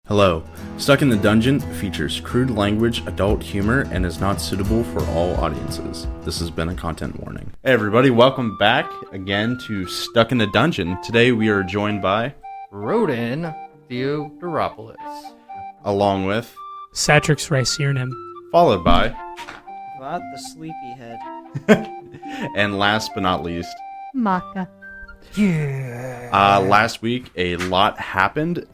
Hello. Stuck in the Dungeon features crude language, adult humor, and is not suitable for all audiences. This has been a content warning. Hey everybody, welcome back again to Stuck in the Dungeon. Today we are joined by Rhodin Theodoropoulos, along with Satrix Ricernum, followed by Vodt the sleepyhead. and last but not least, Macha. last week a lot happened.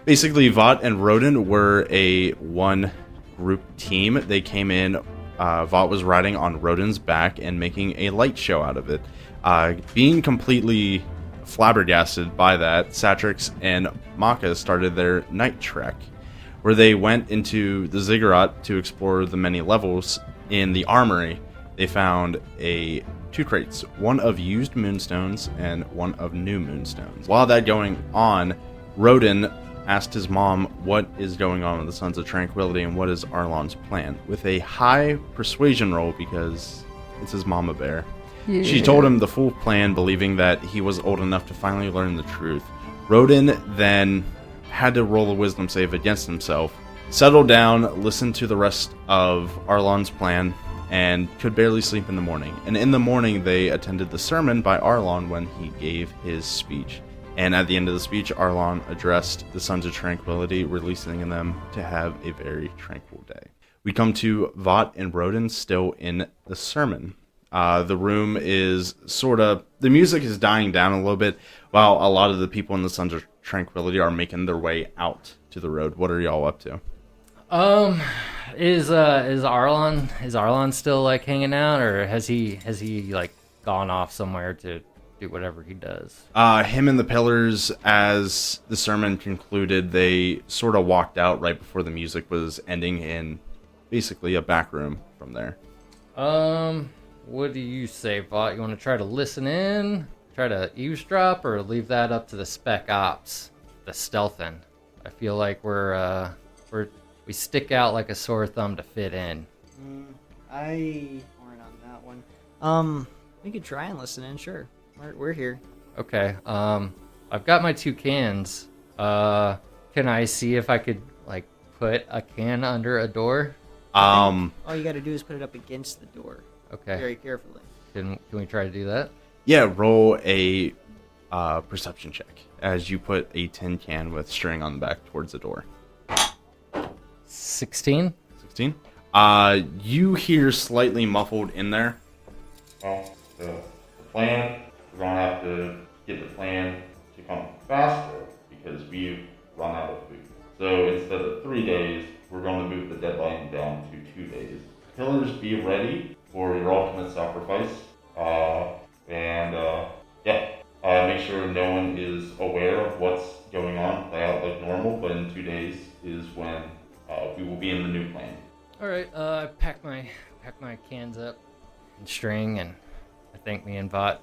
Basically, Vodt and Rhodin were a one-group team. They came in, Vodt was riding on Rhodin's back and making a light show out of it. Being completely flabbergasted by that, Satrix and Macha started their night trek, where they went into the ziggurat to explore the many levels. In the armory, they found two crates, one of used moonstones and one of new moonstones. While that going on, Rhodin asked his mom what is going on with the Sons of Tranquility and what is Arlon's plan, with a high persuasion roll because it's his mama bear. Yeah. She told him the full plan, believing that he was old enough to finally learn the truth. Rhodin then had to roll a wisdom save against himself, settled down, listened to the rest of Arlon's plan, and could barely sleep in the morning. And in the morning, they attended the sermon by Arlon when he gave his speech. And at the end of the speech, Arlon addressed the Sons of Tranquility, releasing them to have a very tranquil day. We come to Vodt and Rhodin still in the sermon. The room is the music is dying down a little bit, while a lot of the people in the Sons of Tranquility are making their way out to the road. What are y'all up to? Is Arlon still like hanging out, or has he like gone off somewhere to do whatever he does? Him and the pillars, as the sermon concluded, they sort of walked out right before the music was ending in basically a back room from there. What do you say, Vodt? You want to try to listen in, try to eavesdrop, or leave that up to the spec ops, the stealthing? I feel like we stick out like a sore thumb to fit in. I aren't on that one. We could try and listen in, sure. We're here. Okay. I've got my 2 cans. Can I see if I could like put a can under a door? All you got to do is put it up against the door. Okay. Very carefully. Can we try to do that? Yeah, roll a perception check as you put a tin can with string on the back towards the door. 16. 16. You hear slightly muffled in there. Well, the plan. We're going to have to get the plan to come faster because we've run out of food. So instead of 3 days, we're going to move the deadline down to 2 days. Pillars, be ready for your ultimate sacrifice. Make sure no one is aware of what's going on. Play out like normal, but in 2 days is when we will be in the new plan. All right. I pack my cans up and string, and I think me and Vodt.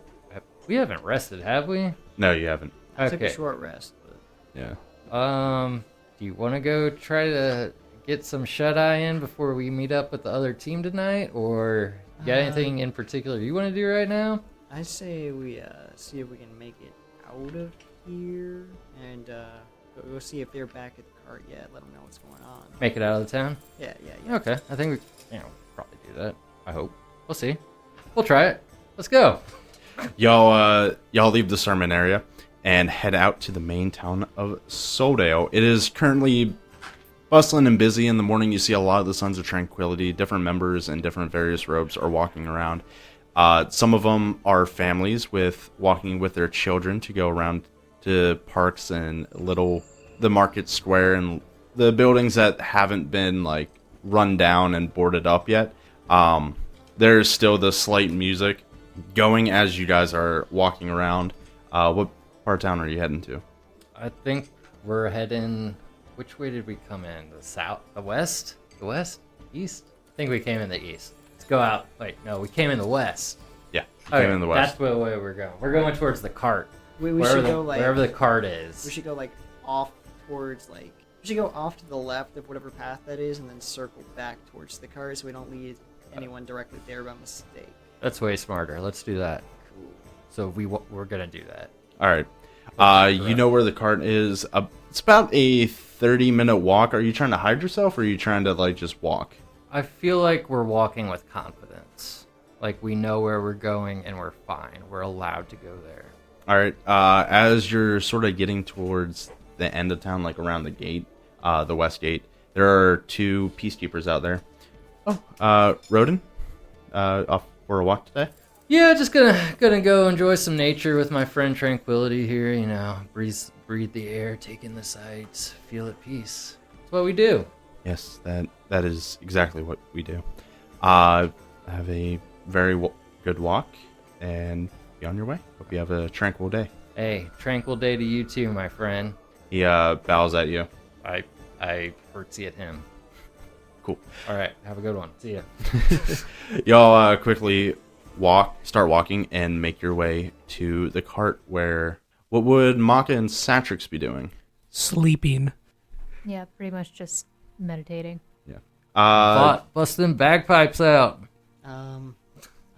We haven't rested, have we? No, you haven't. Okay. Took a short rest. But... Yeah. Do you want to go try to get some shut-eye in before we meet up with the other team tonight, or you got anything in particular you want to do right now? I say we see if we can make it out of here, and go see if they're back at the cart yet. Let them know what's going on. Make it out of the town? Yeah. Okay, I think we probably do that. I hope. We'll see. We'll try it. Let's go. Y'all leave the sermon area and head out to the main town of Soldale. It is currently bustling and busy. In the morning, you see a lot of the Sons of Tranquility. Different members in different various robes are walking around. Some of them are families walking with their children to go around to parks and the market square and the buildings that haven't been like run down and boarded up yet. There's still the slight music going as you guys are walking around. What part of town are you heading to? I think we're heading... Which way did we come in? The south? The west? The west? East? I think we came in the east. Let's go out. Wait, no, we came in the west. Yeah, you came in the west. That's the way we're going. We're going towards the cart. We should go wherever the cart is. We should go off towards We should go off to the left of whatever path that is, and then circle back towards the cart so we don't lead anyone directly there by mistake. That's way smarter. Let's do that. Cool. So we're gonna do that. All right. You know where the cart is. It's about a 30-minute walk. Are you trying to hide yourself, or are you trying to like just walk? I feel like we're walking with confidence. Like we know where we're going and we're fine. We're allowed to go there. All right. As you're sort of getting towards the end of town, like around the gate, the west gate, there are 2 peacekeepers out there. Oh, Rhodin, off for a walk today? Yeah, just gonna go enjoy some nature with my friend Tranquility here. You know, breathe the air, take in the sights, feel at peace. That's what we do. Yes, that is exactly what we do. Have a very good walk, and be on your way. Hope you have a tranquil day. Hey, tranquil day to you too, my friend. He bows at you. I curtsy at him. Cool. All right, have a good one. See ya. Y'all quickly start walking, and make your way to the cart where what would Macha and Satrix be doing? Sleeping. Yeah, pretty much just meditating. Yeah. Bust them bagpipes out. I'm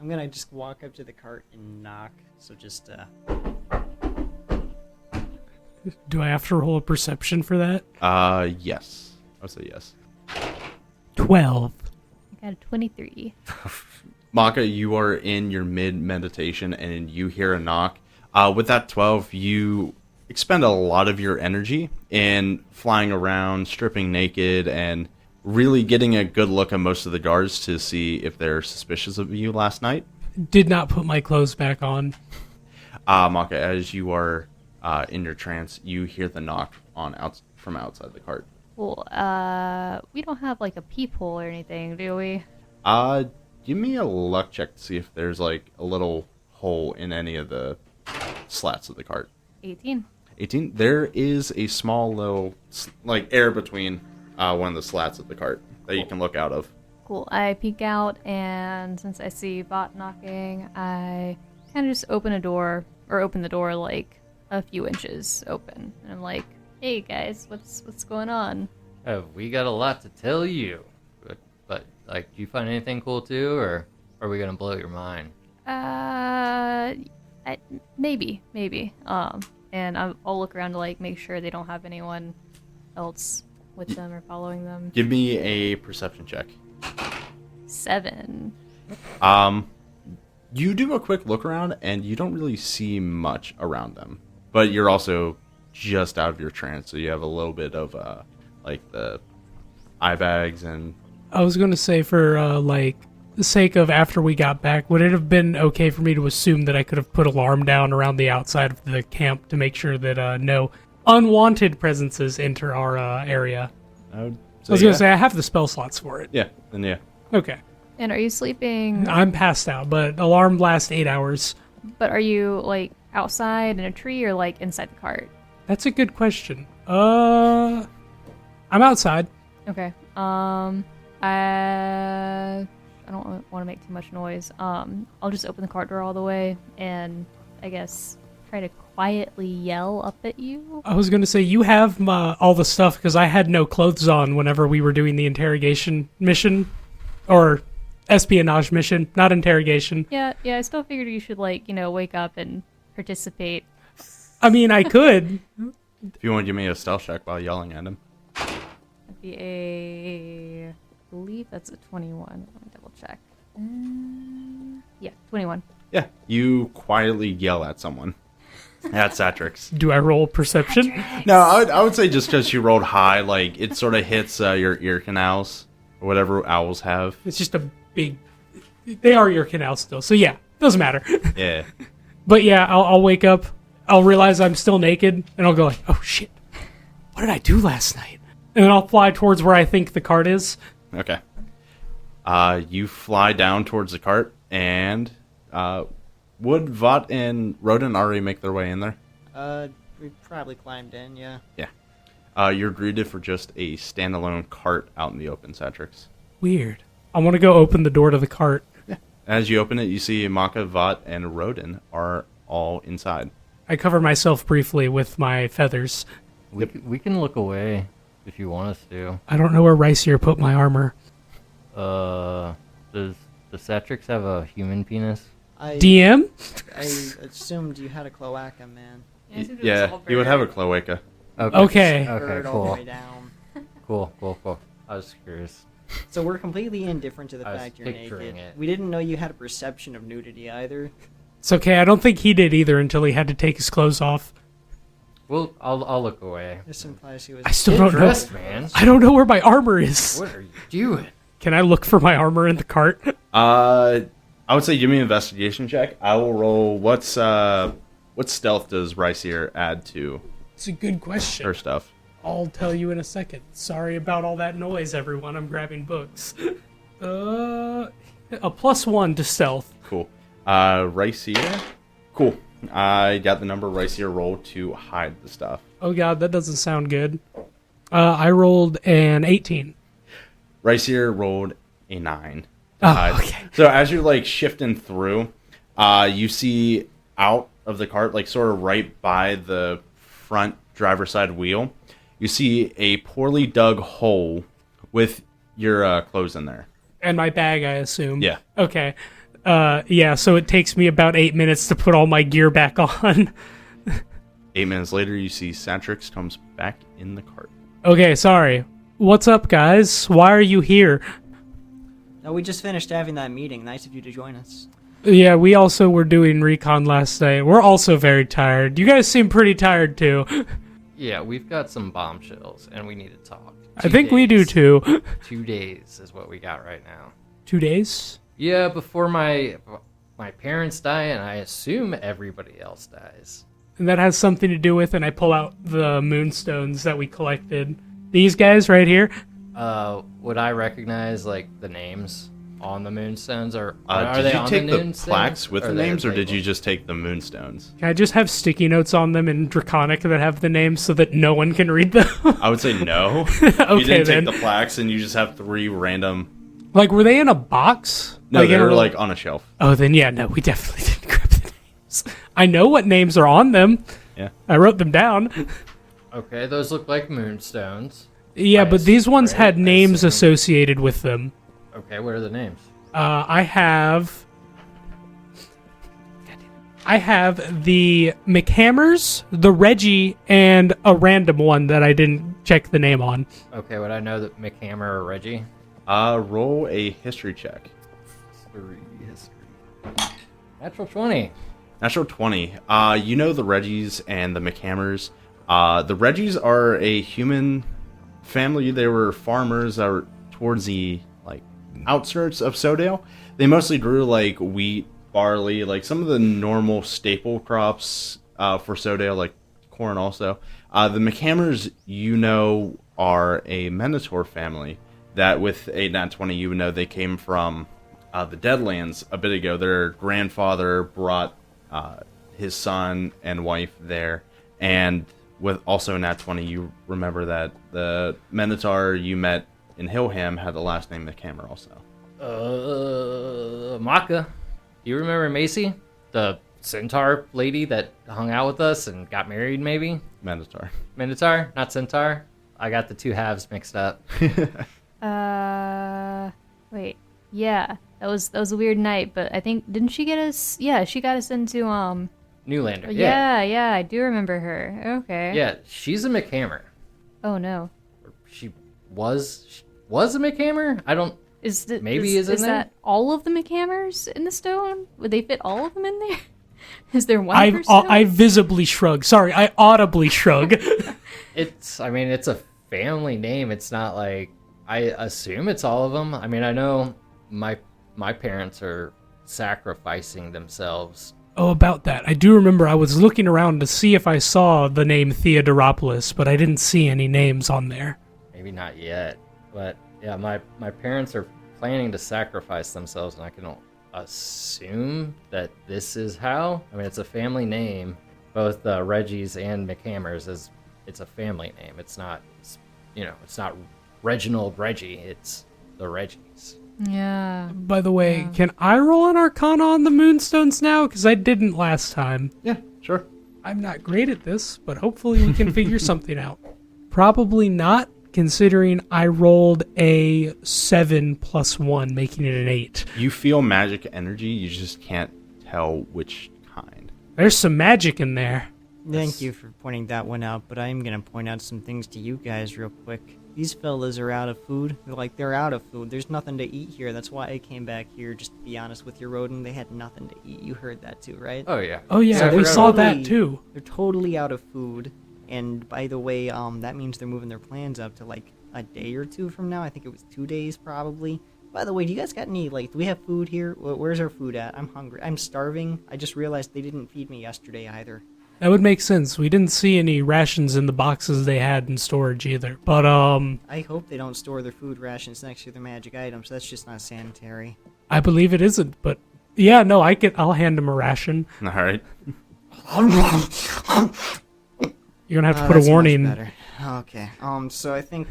gonna just walk up to the cart and knock. So just Do I have to roll a perception for that? Yes. I would say yes. 12. I got a 23. Macha, you are in your mid-meditation, and you hear a knock. With that 12, you expend a lot of your energy in flying around, stripping naked, and really getting a good look at most of the guards to see if they're suspicious of you last night. Did not put my clothes back on. Macha, as you are in your trance, you hear the knock from outside the cart. Well, we don't have like a peephole or anything, do we? Give me a luck check to see if there's like a little hole in any of the slats of the cart. 18. 18. There is a small little like air between one of the slats of the cart that you can look out of. Cool. I peek out, and since I see Vodt knocking, I kind of just open the door like a few inches open, and I'm like, "Hey guys, what's going on?" We got a lot to tell you. But like, do you find anything cool too, or are we gonna blow your mind? Maybe. And I'll look around to like make sure they don't have anyone else with them or following them. Give me a perception check. 7. You do a quick look around, and you don't really see much around them. But you're also just out of your trance, so you have a little bit of like the eye bags and. I was going to say for like the sake of after we got back, would it have been okay for me to assume that I could have put alarm down around the outside of the camp to make sure that no unwanted presences enter our area? I was going to say I have the spell slots for it. Yeah, then yeah. Okay. And are you sleeping? I'm passed out, but alarm lasts 8 hours. But are you like outside in a tree or like inside the cart? That's a good question. I'm outside. Okay. I don't want to make too much noise. I'll just open the cart door all the way and I guess try to quietly yell up at you. I was going to say, you have all the stuff because I had no clothes on whenever we were doing the interrogation mission. Or espionage mission, not interrogation. Yeah, I still figured you should wake up and participate. I mean, I could. If you want to give me a stealth check while yelling at him. That'd be I believe that's a 21. Let me double check. Yeah, 21. Yeah, you quietly yell at someone. At Satrix. Do I roll perception? No, I would say just because you rolled high, like it sort of hits your ear canals or whatever owls have. It's just a big. They are ear canals still, so yeah, doesn't matter. Yeah. But yeah, I'll wake up. I'll realize I'm still naked, and I'll go like, "Oh shit, what did I do last night?" And then I'll fly towards where I think the cart is. Okay. You fly down towards the cart, and would Vodt and Rhodin already make their way in there? We probably climbed in, yeah. Yeah. You're greeted for just a standalone cart out in the open, Satrix. Weird. I want to go open the door to the cart. Yeah. As you open it, you see Macha, Vodt, and Rhodin are all inside. I cover myself briefly with my feathers. We can look away if you want us to. I don't know where Rycier put my armor. Does Satrix have a human penis? DM? I assumed you had a cloaca, man. Yeah, you would have a cloaca. Okay. Bird all the way Cool. down. Cool. I was curious. So we're completely indifferent to the I was fact you're picturing naked. it. We didn't know you had a perception of nudity either. It's okay. I don't think he did either until he had to take his clothes off. Well, I'll look away. This implies he was. I still Get don't know. dressed, man. I don't know where my armor is. What are you doing? Can I look for my armor in the cart? I would say give me an investigation check. I will roll. What stealth does Rycier add to It's a good question. her stuff? I'll tell you in a second. Sorry about all that noise, everyone. I'm grabbing books. A +1 to stealth. Cool. Rycier. Cool. I got the number Rycier rolled to hide the stuff. Oh god, that doesn't sound good. I rolled an 18. Rycier rolled a 9. Oh, okay. So as you're like shifting through, you see out of the cart, like sort of right by the front driver's side wheel, you see a poorly dug hole with your clothes in there. And my bag, I assume. Yeah. Okay. Yeah, so it takes me about 8 minutes to put all my gear back on. 8 minutes later, you see Satrix comes back in the cart. Okay, sorry. What's up, guys? Why are you here? No, we just finished having that meeting. Nice of you to join us. Yeah, we also were doing recon last night. We're also very tired. You guys seem pretty tired, too. Yeah, we've got some bombshells, and we need to talk. I think we do, too. 2 days is what we got right now. 2 days? Yeah, before my parents die, and I assume everybody else dies. And that has something to do with, and I pull out the moonstones that we collected. These guys right here. Would I recognize like the names on the moonstones, or are Did they you on take the the moonstones, plaques with or the they're names, or did you labeled? just take the moonstones? Can I just have sticky notes on them in Draconic that have the names so that no one can read them? I would say no. Okay, You didn't then. take the plaques, and you just have 3 random. Like, were they in a box? No, like, in they a were little- like on a shelf. Oh, then yeah, no, we definitely didn't grab the names. I know what names are on them. Yeah. I wrote them down. Okay, those look like moonstones. Yeah, I but these ones right, had I names assume. associated with them. Okay, what are the names? I have the McHammers, the Reggie, and a random one that I didn't check the name on. Okay, would I know that McHammer or Reggie? Roll a history check. History. Natural 20. Natural 20. You know the Reggies and the McHammers. The Reggies are a human family. They were farmers that were towards the like outskirts of Sodale. They mostly grew like wheat, barley, like some of the normal staple crops for Sodale, like corn also. The McHammers, you know, are a Minotaur family that with a nat 20, you know they came from the Deadlands a bit ago. Their grandfather brought his son and wife there, and with also nat 20, you remember that the Minotaur you met in Hillham had the last name McHammer also. Macha. Do you remember Macy? The centaur lady that hung out with us and got married, maybe? Minotaur. Minotaur, not centaur? I got the two halves mixed up. Wait. Yeah, that was a weird night, but I think didn't she get us? Yeah, she got us into Newlander. Yeah, I do remember her. Okay. Yeah, she's a McHammer. Oh no. She was a McHammer? I don't. Is the, Maybe is is in there? that all of the McHammers in the stone? Would they fit all of them in there? Is there one per stone? I visibly shrug. Sorry, I audibly shrug. It's a family name. It's not like I assume it's all of them. I mean, I know my parents are sacrificing themselves. Oh, about that. I do remember I was looking around to see if I saw the name Theodoropoulos, but I didn't see any names on there. Maybe not yet, but yeah, my parents are planning to sacrifice themselves, and I can assume that this is how. I mean, it's a family name. Both Reggie's and McHammers is it's a family name. It's not, it's not Reginald Reggie. It's the Reggies. Yeah. By the way, can I roll an Arcana on the Moonstones now? Because I didn't last time. Yeah, sure. I'm not great at this, but hopefully we can figure something out. Probably not, considering I rolled a 7 + 1, making it an 8. You feel magic energy, you just can't tell which kind. There's some magic in there. Thank you for pointing that one out, but I'm gonna point out some things to you guys real quick. These fellas are out of food. They're out of food. There's nothing to eat here. That's why I came back here, just to be honest with you, Rhodin. They had nothing to eat. You heard that too, right? Oh yeah. Oh yeah, So we they're saw that totally- too. They're totally out of food. And by the way, that means they're moving their plans up to like a day or two from now. I think it was 2 days probably. By the way, do you guys got any, like, do we have food here? Where's our food at? I'm hungry. I'm starving. I just realized they didn't feed me yesterday either. That would make sense. We didn't see any rations in the boxes they had in storage either. But I hope they don't store their food rations next to their magic items. That's just not sanitary. I believe it isn't. But yeah, no, I'll hand him a ration. All right. You're gonna have to put That's a much warning. better. Okay. So I think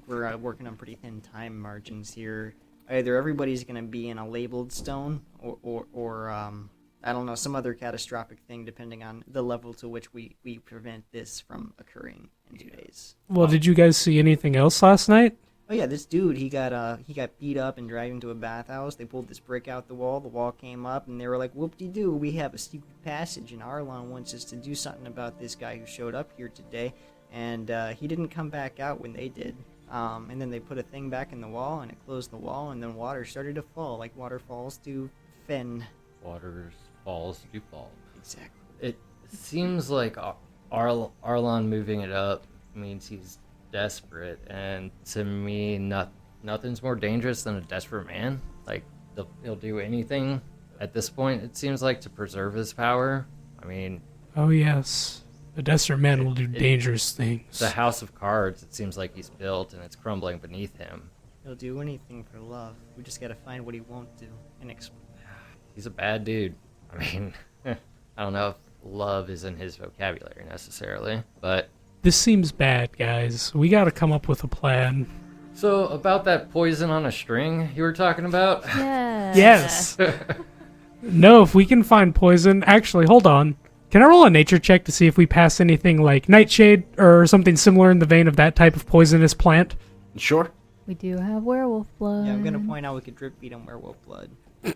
we're working on pretty thin time margins here. Either everybody's gonna be in a labeled stone, or I don't know, some other catastrophic thing, depending on the level to which we prevent this from occurring in 2 days. Well, did you guys see anything else last night? Oh yeah, this dude, he got beat up and dragged into a bathhouse. They pulled this brick out the wall came up, and they were like, whoop-de-doo, we have a secret passage, and Arlon wants us to do something about this guy who showed up here today, and he didn't come back out when they did. And then they put a thing back in the wall, and it closed the wall, and then water started to fall, like waterfalls do Finn. Waters falls do fall. Exactly. It seems like Arlon moving it up means he's desperate, and to me, nothing's more dangerous than a desperate man. Like, he'll do anything at this point, it seems like, to preserve his power. I mean, Oh yes, the desert man will do dangerous things. the house of cards, it seems like he's built, and it's crumbling beneath him. He'll do anything for love. We just gotta find what he won't do and He's a bad dude. I mean, I don't know if love is in his vocabulary necessarily, but... This seems bad, guys. We gotta come up with a plan. So, about that poison on a string you were talking about? Yeah. Yes. No, if we can find poison. Actually, hold on. Can I roll a nature check to see if we pass anything like nightshade or something similar in the vein of that type of poisonous plant? Sure. We do have werewolf blood. Yeah, I'm gonna point out we could drip feed him werewolf blood.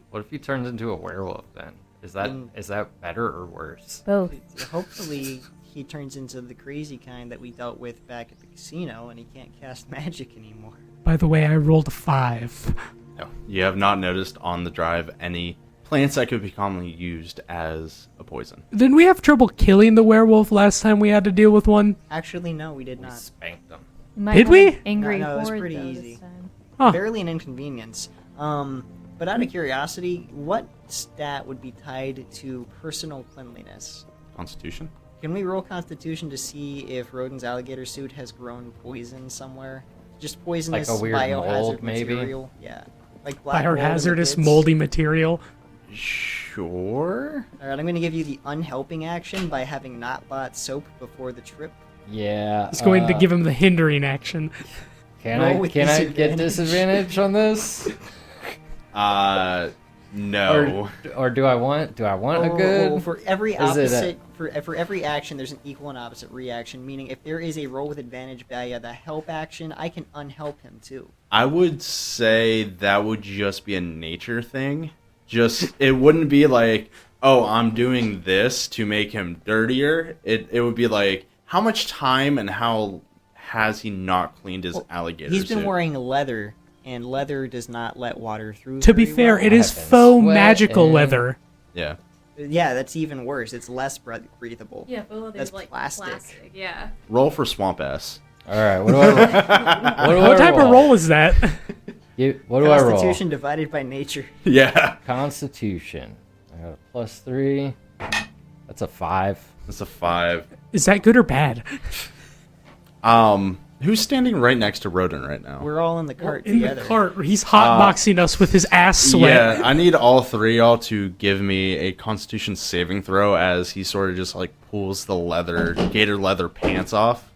What if he turns into a werewolf then? Is that better or worse? Both. Hopefully he turns into the crazy kind that we dealt with back at the casino and he can't cast magic anymore. By the way, I rolled a 5. No, you have not noticed on the drive any plants that could be commonly used as a poison. Didn't we have trouble killing the werewolf last time we had to deal with one? Actually, no, we did We not. spanked him. You might Did have we? an Angry No, it was horde, pretty though, this easy. time. Huh. Barely an inconvenience. But out of curiosity, what stat would be tied to personal cleanliness? Constitution? Can we roll Constitution to see if Rhodin's alligator suit has grown poison somewhere? Just poisonous Like a weird biohazard mold, maybe? material? Yeah. Like black mold in the Biohazardous, pits? moldy material. Sure. Alright, I'm gonna give you the unhelping action by having not bought soap before the trip. Yeah. It's going to give him the hindering action. Can Roll I with get disadvantage. disadvantage on this? No. Or do I want a Oh, good? for every Is it a- opposite for every action, there's an equal and opposite reaction. Meaning, if there is a roll with advantage by the help action, I can unhelp him too. I would say that would just be a nature thing. Just, it wouldn't be like, oh, I'm doing this to make him dirtier. It would be like, how much time and how has he not cleaned his alligator He's been suit? wearing leather, and leather does not let water through. To be very fair, well. it is I've been faux magical sweating. leather. Yeah. Yeah, that's even worse. It's less breathable. Yeah, but That's like plastic. Yeah. Roll for swamp ass. All right. What do I roll? What type of roll is that? What do I roll? Constitution divided by nature. Yeah. Constitution. I got a +3. That's a 5. That's a 5. Is that good or bad? Who's standing right next to Rhodin right now? We're all in the cart In together. the cart, he's hotboxing us with his ass sweat. Yeah, I need all three y'all to give me a Constitution saving throw as he sort of just like pulls the gator leather pants off.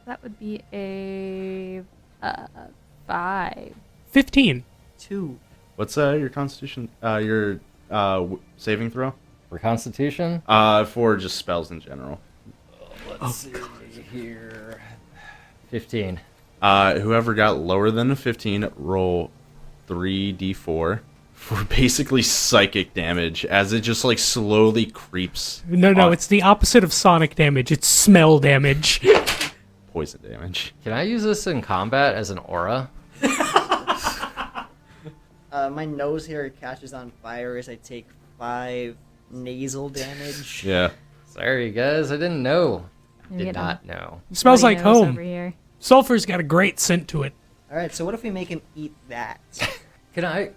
That would be a 5. 15. 2. What's your Constitution? Your saving throw? For Constitution? For just spells in general. Let's see here. 15. Whoever got lower than a 15, roll 3d4. for basically psychic damage as it just like slowly creeps. No, on- it's the opposite of sonic damage. It's smell damage. poison damage. Can I use this in combat as an aura? My nose hair catches on fire as I take 5 nasal damage. Yeah. Sorry, guys, I didn't know. You Did get not know. It smells bloody like nose home. over here. Sulfur's got a great scent to it. All right, so what if we make him eat that? Can I?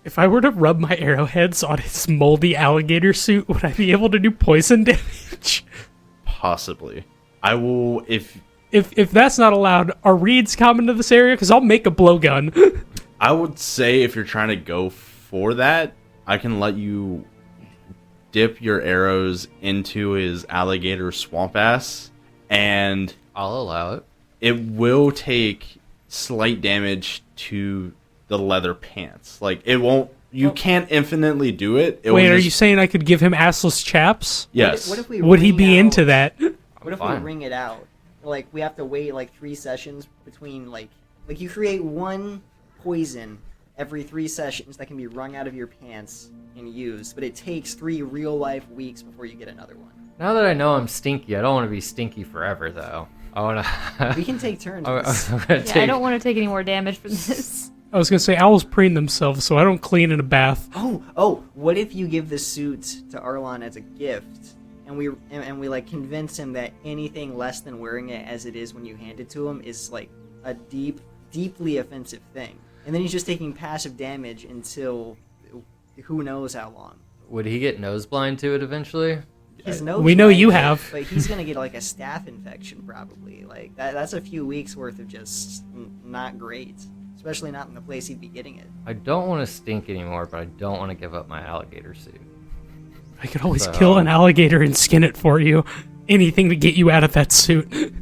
If I were to rub my arrowheads on his moldy alligator suit, would I be able to do poison damage? Possibly. I will if If that's not allowed, are reeds common to this area? Because I'll make a blowgun. I would say if you're trying to go for that, I can let you dip your arrows into his alligator swamp ass, and I'll allow it. it will take slight damage to the leather pants. Like, it won't... You can't infinitely do it. It Wait, will are just- you saying I could give him assless chaps? Yes. What if we Would he ring be out- into that? What if Fine. we ring it out? Like, we have to wait like 3 sessions between like you create 1 poison every 3 sessions that can be wrung out of your pants and used, but it takes 3 real life weeks before you get another one. Now that I know I'm stinky, I don't want to be stinky forever, though. I want to. We can take turns. I'm with this. gonna Yeah, I don't want to take any more damage from this. I was going to say, owls preen themselves, so I don't clean in a bath. Oh, what if you give the suit to Arlon as a gift, and we like convince him that anything less than wearing it as it is when you hand it to him is like a deeply offensive thing, and then he's just taking passive damage until who knows how long. Would he get nose blind to it eventually? His nose We know might you hurt, have. but he's gonna get like a staph infection probably. Like that's a few weeks worth of just not great, especially not in the place he'd be getting it. I don't want to stink anymore, but I don't want to give up my alligator suit. I could always So- kill an alligator and skin it for you. Anything to get you out of that suit.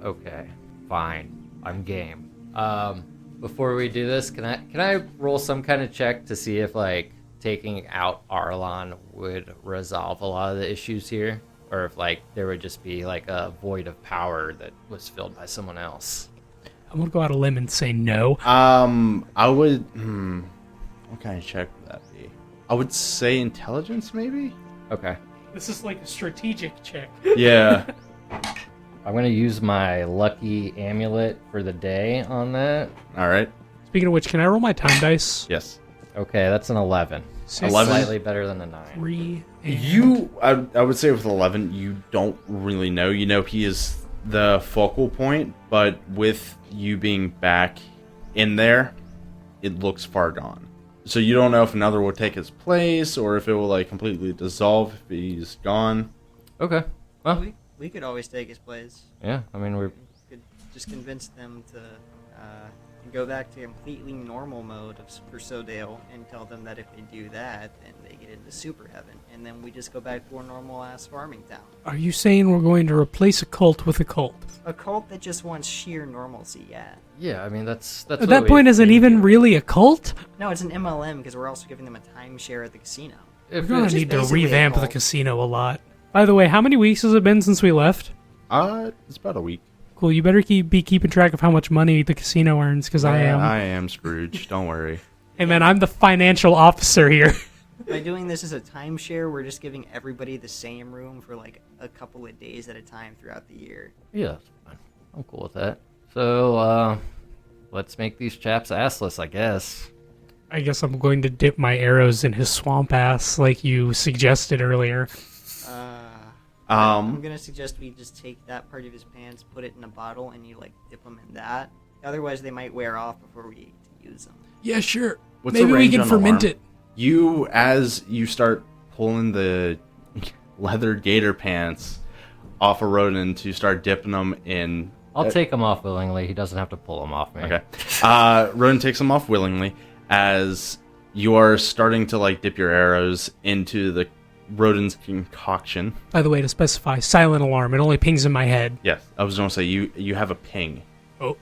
Okay, fine. I'm game. Before we do this, can I roll some kind of check to see if like taking out Arlon would resolve a lot of the issues here, or if like there would just be like a void of power that was filled by someone else? I'm going to go out a limb and say no. I would... what kind of check would that be? I would say intelligence, maybe? Okay, This is like a strategic check. Yeah. I'm gonna use my lucky amulet for the day on that. All right. Speaking of which, can I roll my time dice? Yes. Okay, that's an 11. 11? Slightly better than the 9. 3. I would say with 11, you don't really know. You know he is the focal point, but with you being back in there, it looks far gone. So you don't know if another will take his place or if it will like completely dissolve if he's gone. Okay. Well, We could always take his place. yeah. I mean, we're Could just convince them to go back to completely normal mode for Sodale and tell them that if they do that, then they get into super heaven, and then we just go back to a normal ass farming town. Are you saying we're going to replace a cult with a cult? A cult that just wants sheer normalcy, yeah. yeah. I mean, that's At what that we've point, is it been even doing. really a cult? No, it's an MLM because we're also giving them a timeshare at the casino. If We're going it's- to need to basically a revamp the cult. casino a lot. By the way, how many weeks has it been since we left? It's about a week. Cool, you better be keeping track of how much money the casino earns, because I am. I am Scrooge. Don't worry. Hey man, I'm the financial officer here. By doing this as a timeshare, we're just giving everybody the same room for like a couple of days at a time throughout the year. Yeah, that's fine. I'm cool with that. So, let's make these chaps assless, I guess. I guess I'm going to dip my arrows in his swamp ass, like you suggested earlier. I'm gonna suggest we just take that part of his pants, put it in a bottle, and you like dip them in that. Otherwise, they might wear off before we use them. Yeah, sure. What's the Maybe we range can on the ferment alarm? it. You, as you start pulling the leather gator pants off of Rhodin to start dipping them in... I'll take them off willingly. He doesn't have to pull them off me. Okay. Rhodin takes them off willingly as you are starting to like dip your arrows into the Rhodin's concoction. By the way, to specify, silent alarm. It only pings in my head. Yes, I was going to say you have a ping Oh.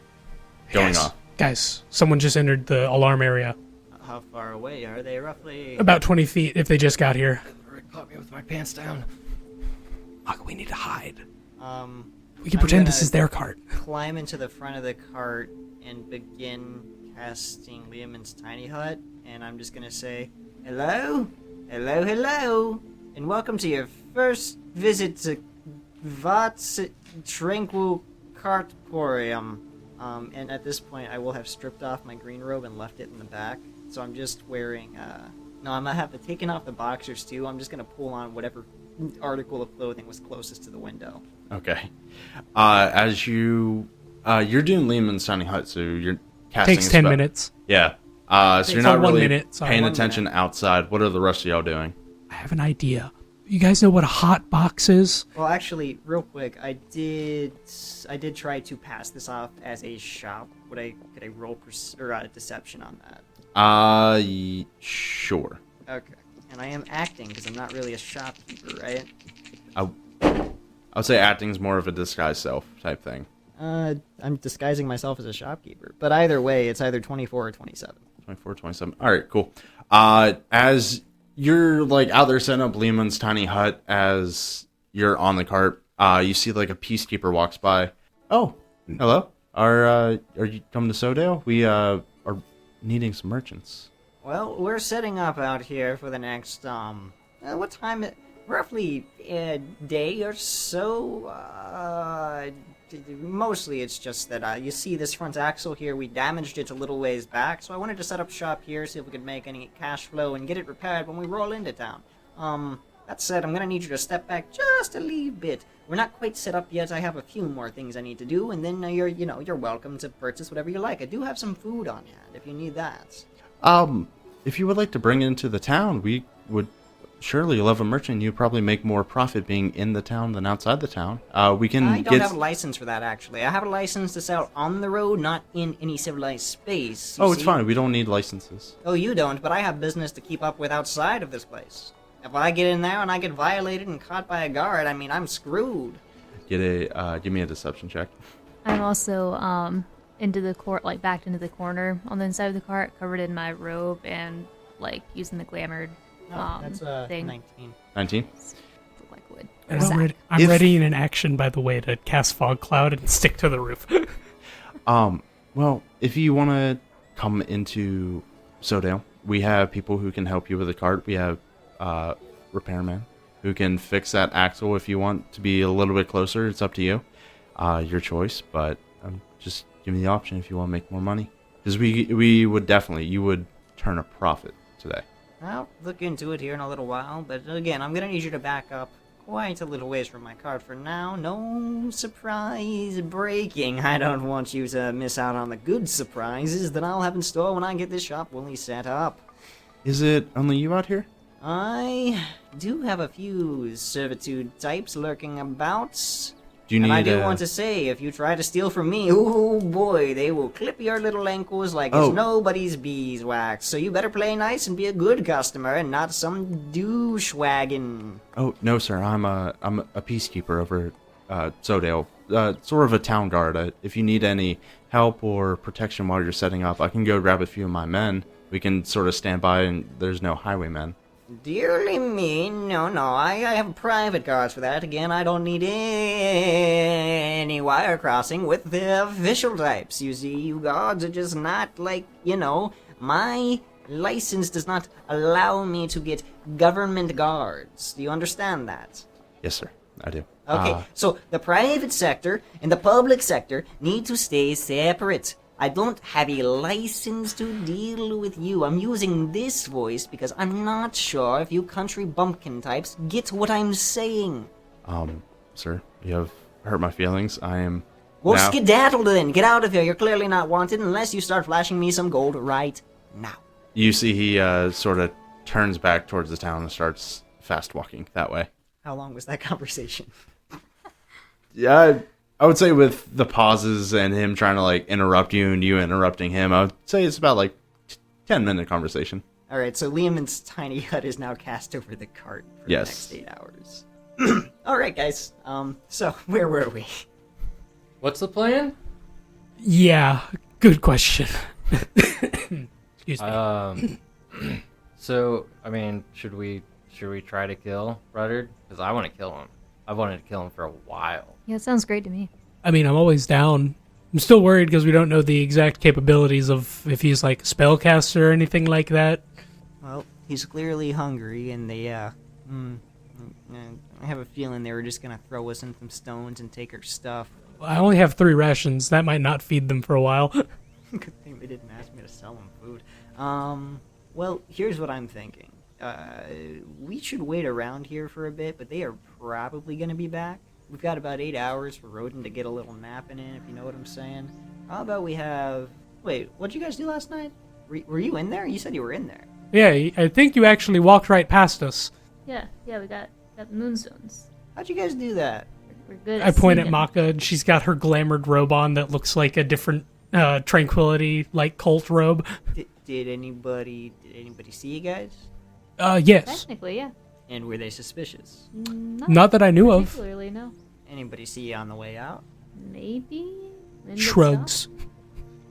going Guys, off. Guys, someone just entered the alarm area. How far away are they, roughly? About 20 feet if they just got here. Rick caught me with my pants down. Fuck, we need to hide. We can I'm pretend this gonna is their cart. Climb into the front of the cart and begin casting Liamon's tiny hut, and I'm just gonna say, Hello? Hello, hello. And welcome to your first visit to Vought's Tranquil Cartporium. And at this point, I will have stripped off my green robe and left it in the back. So I'm just wearing, no, I'm gonna have taken off the boxers too. I'm just gonna pull on whatever article of clothing was closest to the window. Okay. As you're doing Lehman's tiny hut, so you're casting. Takes 10 minutes. Yeah. So you're not 1 really minute, sorry. paying 1 attention outside. What are the rest of y'all doing? I have an idea. You guys know what a hot box is? Well, actually, real quick, I did try to pass this off as a shop. Could I roll deception on that? Sure. Okay. And I am acting because I'm not really a shopkeeper, right? I would say acting's more of a disguise self type thing. I'm disguising myself as a shopkeeper. But either way, it's either 24 or 27. 24, 27. All right, cool. As you're like out there setting up Lehman's tiny hut, as you're on the cart, you see like a peacekeeper walks by. Oh, hello. Are you coming to Sodale? We are needing some merchants. Well, we're setting up out here for the next what time? Roughly a day or so. Mostly it's just that you see this front axle here, we damaged it a little ways back, so I wanted to set up shop here, see if we could make any cash flow and get it repaired when we roll into town. That said, I'm gonna need you to step back just a little bit. We're not quite set up yet, I have a few more things I need to do, and then you're welcome to purchase whatever you like. I do have some food on hand, if you need that. If you would like to bring it into the town, we would surely love a merchant. You'd probably make more profit being in the town than outside the town. We can I don't have a license for that, actually. I have a license to sell on the road, not in any civilized space. It's fine. We don't need licenses. Oh, you don't, but I have business to keep up with outside of this place. If I get in there and I get violated and caught by a guard, I mean, I'm screwed. Give me a deception check. I'm also into the backed into the corner on the inside of the cart, covered in my robe and like using the glamored That's thing. 19. 19? Look like wood. And I'm ready in an action, by the way, to cast Fog Cloud and stick to the roof. Well, if you want to come into Sodale, we have people who can help you with the cart. We have repairman who can fix that axle if you want to be a little bit closer. It's up to you. Your choice, but just give me the option if you want to make more money. Because we would definitely, you would turn a profit today. I'll look into it here in a little while, but again, I'm gonna need you to back up quite a little ways from my cart for now. No surprise breaking. I don't want you to miss out on the good surprises that I'll have in store when I get this shop fully set up. Is it only you out here? I do have a few servitude types lurking about. Do you need? And I do want to say, if you try to steal from me, oh boy, they will clip your little ankles like it's nobody's beeswax. So you better play nice and be a good customer and not some douchewagon. Oh no, sir. I'm a peacekeeper over Sodale, sort of a town guard. If you need any help or protection while you're setting up, I can go grab a few of my men. We can sort of stand by, and there's no highwaymen. Dearly me, no, I have private cars for that. Again, I don't need any wire crossing with the official types. You see, you guards are just not like, my license does not allow me to get government guards. Do you understand that? Yes, sir, I do. Okay, so the private sector and the public sector need to stay separate. I don't have a license to deal with you. I'm using this voice because I'm not sure if you country bumpkin types get what I'm saying. Sir, you have hurt my feelings. I am Well, now... skedaddle then. Get out of here. You're clearly not wanted unless you start flashing me some gold right now. You see he sort of turns back towards the town and starts fast walking that way. How long was that conversation? Yeah, I would say with the pauses and him trying to interrupt you and you interrupting him, I would say it's about 10-minute conversation. All right, so Liam's tiny hut is now cast over the cart for the next 8 hours. All right, guys. So where were we? What's the plan? Yeah, good question. Excuse me. So I mean, should we try to kill Rhodin? Because I want to kill him. I've wanted to kill him for a while. Yeah, it sounds great to me. I mean, I'm always down. I'm still worried because we don't know the exact capabilities of if he's like a spellcaster or anything like that. Well, He's clearly hungry, and they, I have a feeling they were just gonna throw us in some stones and take our stuff. I only have 3 rations. That might not feed them for a while. Good thing they didn't ask me to sell them food. Well, here's what I'm thinking. We should wait around here for a bit, but they are probably gonna be back. We've got about 8 hours for Rhodin to get a little napping in, if you know what I'm saying. How about we have... Wait, what'd you guys do last night? Were you in there? You said you were in there. Yeah, I think you actually walked right past us. Yeah, we got moonstones. How'd you guys do that? We're good. I point at Macha, and she's got her glamored robe on that looks like a different Tranquility, like cult robe. Did anybody see you guys? Yes. Technically, yeah. And were they suspicious? Not that I knew of. Particularly, no. Anybody see you on the way out? Maybe. Shrugs.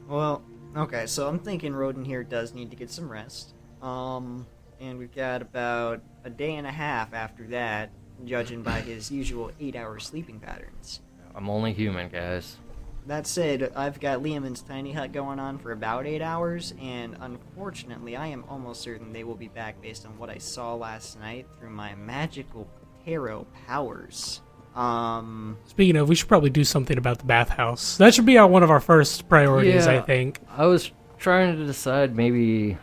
Well, okay, so I'm thinking Rhodin here does need to get some rest. And we've got about a day and a half after that, judging by his usual 8-hour sleeping patterns. I'm only human, guys. That said, I've got Liamon's tiny hut going on for about 8 hours, and unfortunately, I am almost certain they will be back based on what I saw last night through my magical tarot powers. Speaking of, we should probably do something about the bathhouse. That should be one of our first priorities, I think. I was trying to decide maybe,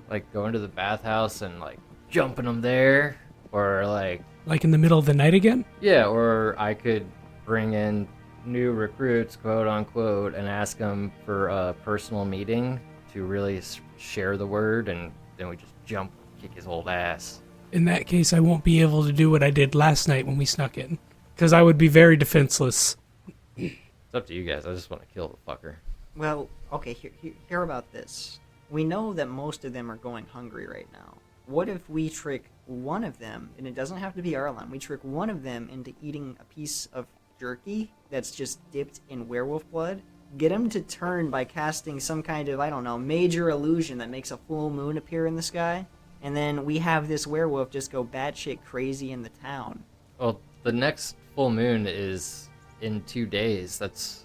like, going to the bathhouse and, like, jumping them there, or, like... Like in the middle of the night again? Yeah, or I could bring in new recruits, quote unquote, and ask them for a personal meeting to really share the word, and then we just jump, kick his old ass. In that case, I won't be able to do what I did last night when we snuck in, because I would be very defenseless. It's up to you guys. I just want to kill the fucker. Well, okay, hear about this. We know that most of them are going hungry right now. What if we trick one of them, and it doesn't have to be Arlon, we trick one of them into eating a piece of jerky that's just dipped in werewolf blood, get him to turn by casting some kind of, I don't know, major illusion that makes a full moon appear in the sky, and then we have this werewolf just go batshit crazy in the town. Well, the next full moon is in 2 days. That's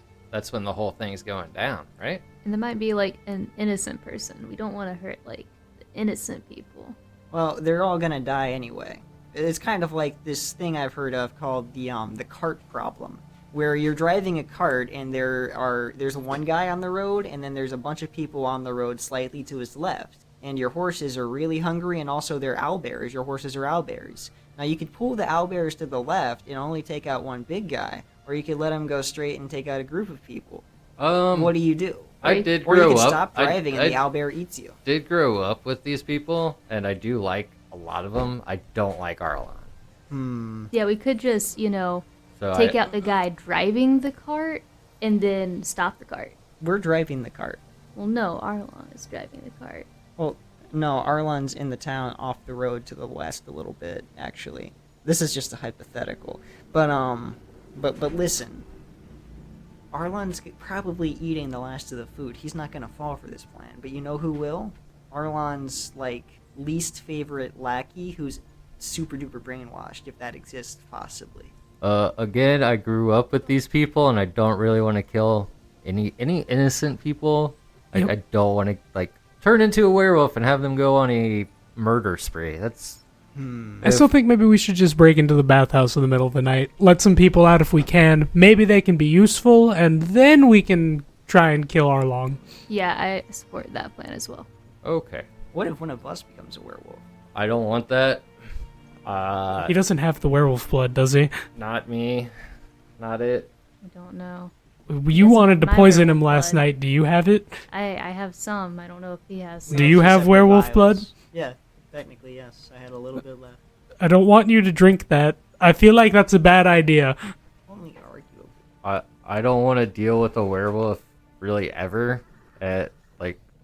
when the whole thing's going down, right? And there might be, like, an innocent person. We don't want to hurt, like, the innocent people. Well, they're all gonna die anyway. It's kind of like this thing I've heard of called the cart problem, where you're driving a cart and there's one guy on the road, and then there's a bunch of people on the road slightly to his left, and your horses are really hungry, and also they're owlbears. Your horses are owlbears. Now you could pull the owlbears to the left and only take out one big guy, or you could let them go straight and take out a group of people. What do you do? I did or grow you can up. stop driving and the owlbear eats you. Did grow up with these people, and I do like a lot of them. I don't like Arlon. Yeah, we could just, So take out the guy driving the cart and then stop the cart. We're driving the cart. Well, no, Arlon is driving the cart. Well, no, Arlon's in the town off the road to the west a little bit, actually. This is just a hypothetical. But listen. Arlon's probably eating the last of the food. He's not going to fall for this plan. But you know who will? Arlon's, least favorite lackey who's super duper brainwashed, if that exists, possibly. Again, I grew up with these people, and I don't really want to kill any innocent people. Yep. I don't want to, turn into a werewolf and have them go on a murder spree. That's... I still think maybe we should just break into the bathhouse in the middle of the night. Let some people out if we can. Maybe they can be useful, and then we can try and kill Arlon. Yeah, I support that plan as well. Okay. What if one of us becomes a werewolf? I don't want that. He doesn't have the werewolf blood, does he? Not me. Not it. I don't know. You wanted to my poison him werewolf last blood. night. Do you have it? I have some. I don't know if he has some. Do you have werewolf blood? Yeah, technically, yes. I had a little bit left. I don't want you to drink that. I feel like that's a bad idea. Only arguable. I don't want to deal with a werewolf really ever.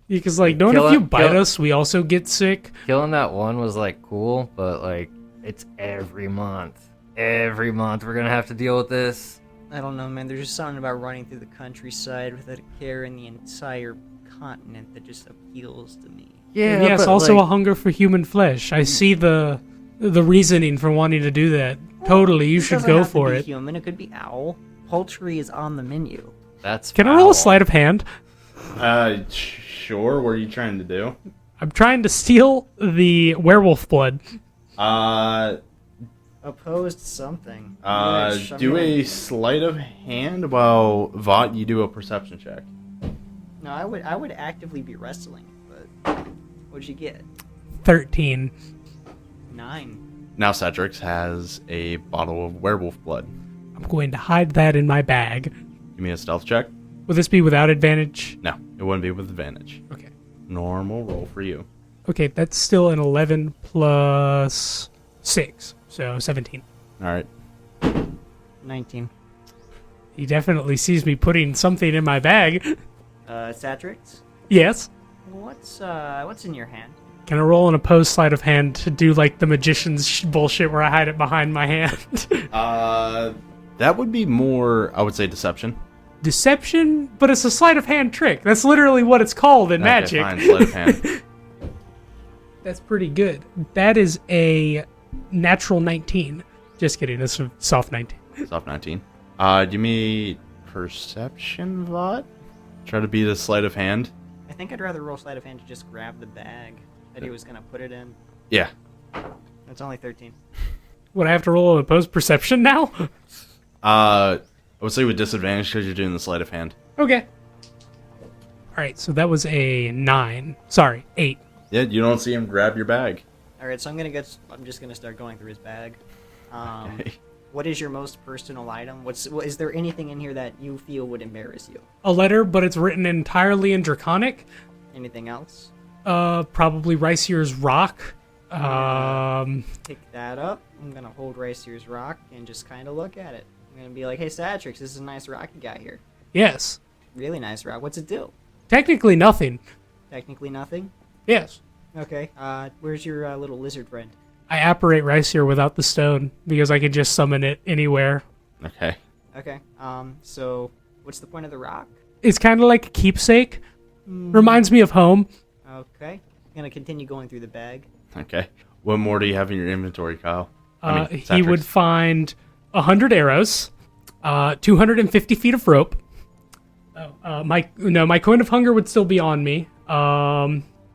Because, don't if you bite us, we also get sick. Killing that one was, cool, but, it's every month. Every month we're going to have to deal with this. I don't know, man. There's just something about running through the countryside without a care in the entire continent that just appeals to me. Yeah, yes, also a hunger for human flesh. I see the reasoning for wanting to do that. Totally, you should go for it. Human, it could be owl. Poultry is on the menu. That's Can I roll a sleight of hand? Sure. What are you trying to do? I'm trying to steal the werewolf blood. Opposed something. Do a sleight of hand while Vought, you do a perception check. No, I would actively be wrestling, but what'd you get? 13. 9. Now Satrix has a bottle of werewolf blood. I'm going to hide that in my bag. Give me a stealth check. Will this be without advantage? No, it wouldn't be with advantage. Okay. Normal roll for you. Okay, that's still an 11 plus 6, so 17. All right. 19. He definitely sees me putting something in my bag. Satrix? Yes. What's in your hand? Can I roll an opposed sleight of hand to do like the magician's bullshit where I hide it behind my hand? That would be more, I would say, deception. Deception? But it's a sleight of hand trick. That's literally what it's called in magic. Fine, sleight of hand. That's pretty good. That is a natural 19. Just kidding. That's a soft 19. Soft 19. Give me perception, Vought. Try to beat a sleight of hand. I think I'd rather roll sleight of hand to just grab the bag that he was gonna put it in. Yeah. That's only 13. Would I have to roll an opposed perception now? I would say with disadvantage because you're doing the sleight of hand. Okay. Alright, so that was a 9. Sorry, 8. Yeah, you don't see him grab your bag. All right, so I'm just gonna start going through his bag. Okay. What is your most personal item? Is there anything in here that you feel would embarrass you? A letter, but it's written entirely in Draconic. Anything else? Probably Ricier's rock. Pick that up. I'm gonna hold Ricier's rock and just kind of look at it. I'm gonna be like, "Hey, Satrix, this is a nice rock you got here. Yes. Really nice rock. What's it do?" Technically nothing. Technically nothing. Yes. Okay. Where's your little lizard friend? I apparate Ricier without the stone because I can just summon it anywhere. Okay. Okay. So what's the point of the rock? It's kind of like a keepsake. Reminds me of home. Okay. I'm gonna continue going through the bag. Okay. What more do you have in your inventory, Kyle? He Satrix. would find 100 arrows, 250 feet of rope. My coin of hunger would still be on me.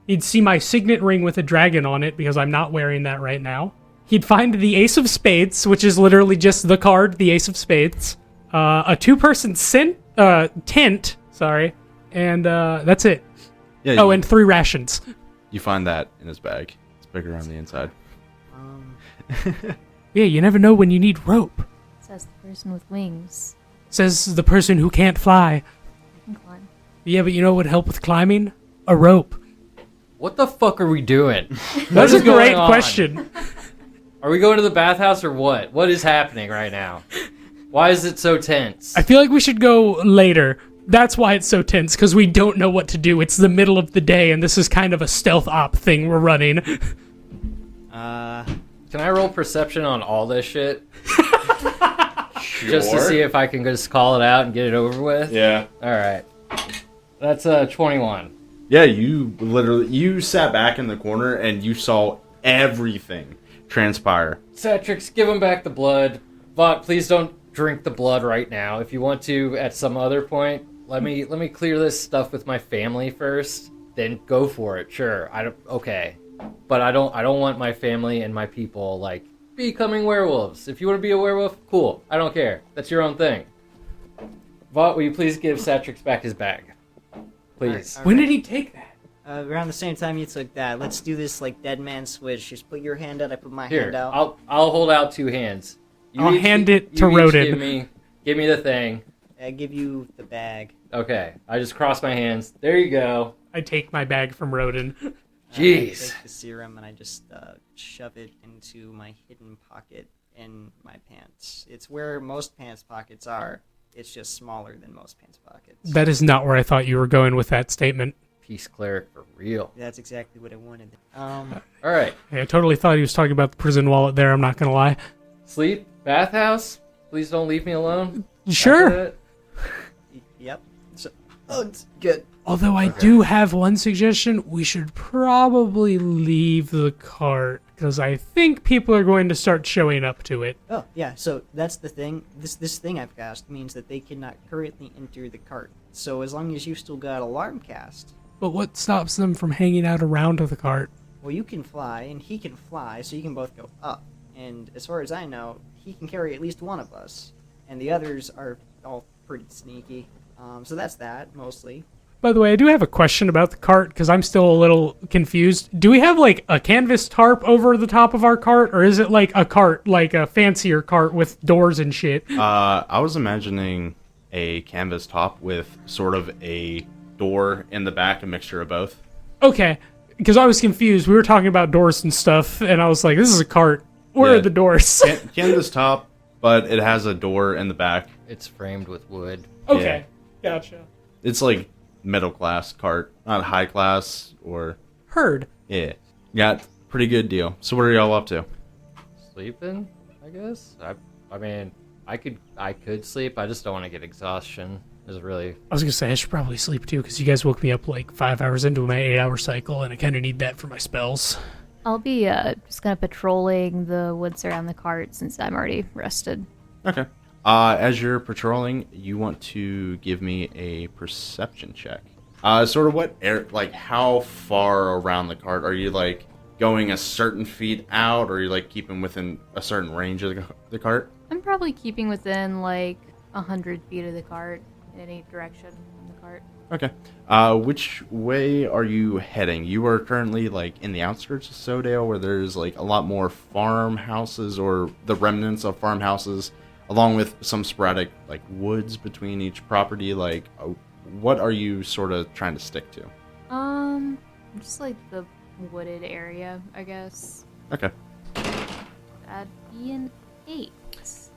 He'd see my signet ring with a dragon on it because I'm not wearing that right now. He'd find the ace of spades, which is literally just the card, the ace of spades. A 2-person tent, sorry, and that's it. Yeah. Oh, and 3 rations. You find that in his bag. It's bigger on the inside. Yeah, you never know when you need rope. Says the person with wings. Says the person who can't fly. I can climb. Yeah, but you know what would help with climbing? A rope. What the fuck are we doing? That's a is going great on? question. Are we going to the bathhouse or what? What is happening right now? Why is it so tense? I feel like we should go later. That's why it's so tense, because we don't know what to do. It's the middle of the day, and this is kind of a stealth op thing we're running. Can I roll perception on all this shit? Just to see if I can just call it out and get it over with? Yeah. All right. That's 21. Yeah, you sat back in the corner and you saw everything transpire. Satrix, give him back the blood. Vought, please don't drink the blood right now. If you want to, at some other point, let me clear this stuff with my family first. Then go for it. Sure. Okay. But I don't want my family and my people becoming werewolves. If you want to be a werewolf, cool. I don't care. That's your own thing. Vought, will you please give Satrix back his bag? Please. All right. When did he take that? Around the same time you took that. Let's do this dead man switch. Just put your hand out. I put my Here, hand out. I'll hold out 2 hands. I'll hand it to Rhodin. Give me the thing. I give you the bag. Okay, I just cross my hands. There you go. I take my bag from Rhodin. Jeez. I take the serum and I just shove it into my hidden pocket in my pants. It's where most pants pockets are. It's just smaller than most pants pockets. That is not where I thought you were going with that statement. Peace cleric for real. That's exactly what I wanted. All right. I totally thought he was talking about the prison wallet there, I'm not going to lie. Sleep, bathhouse. Please don't leave me alone. Sure. After that. Yep. So, it's good. Although I do have one suggestion, we should probably leave the cart, because I think people are going to start showing up to it. Oh, yeah, so that's the thing. This thing I've cast means that they cannot currently enter the cart. So as long as you've still got alarm cast, But what stops them from hanging out around the cart? Well, you can fly, and he can fly, so you can both go up. And as far as I know, he can carry at least one of us. And the others are all pretty sneaky. So that's that, mostly. By the way, I do have a question about the cart, because I'm still a little confused. Do we have, like, a canvas tarp over the top of our cart, or is it, like, a cart, like a fancier cart with doors and shit? I was imagining a canvas top with sort of a door in the back, a mixture of both. Okay, because I was confused. We were talking about doors and stuff, and I was like, this is a cart. Where are the doors? Canvas top, but it has a door in the back. It's framed with wood. Okay, gotcha. It's like middle class cart, not high class or... Heard. Yeah. Got pretty good deal. So what are y'all up to? Sleeping, I guess. I mean, I could sleep. I just don't want to get exhaustion. Is really. I was gonna say I should probably sleep too, because you guys woke me up like 5 hours into my 8-hour cycle, and I kind of need that for my spells. I'll be just kind of patrolling the woods around the cart since I'm already rested. Okay. As you're patrolling, you want to give me a perception check. Sort of what like how far around the cart are you, like going a certain feet out, or are you like keeping within a certain range of the cart? I'm probably keeping within like 100 feet of the cart in any direction from the cart. Okay. Which way are you heading? You are currently like in the outskirts of Sodale, where there's like a lot more farmhouses or the remnants of farmhouses, along with some sporadic like woods between each property. Like, what are you sort of trying to stick to? Just like the wooded area, I guess. Okay. That'd be an 8.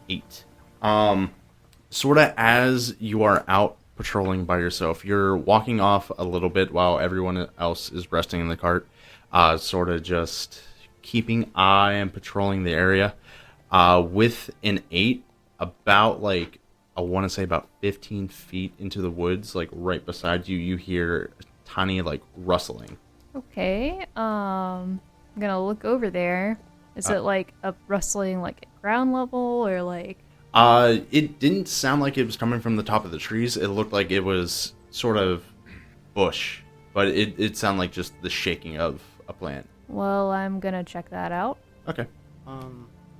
8. Sort of as you are out patrolling by yourself, you're walking off a little bit while everyone else is resting in the cart, sort of just keeping eye and patrolling the area. With an 8, about like, I want to say about 15 feet into the woods, like right beside you, you hear tiny like rustling. Okay, I'm gonna look over there. Is it like a rustling like at ground level, or like... It didn't sound like it was coming from the top of the trees. It looked like it was sort of bush, but it sounded like just the shaking of a plant. Well, I'm gonna check that out. Okay.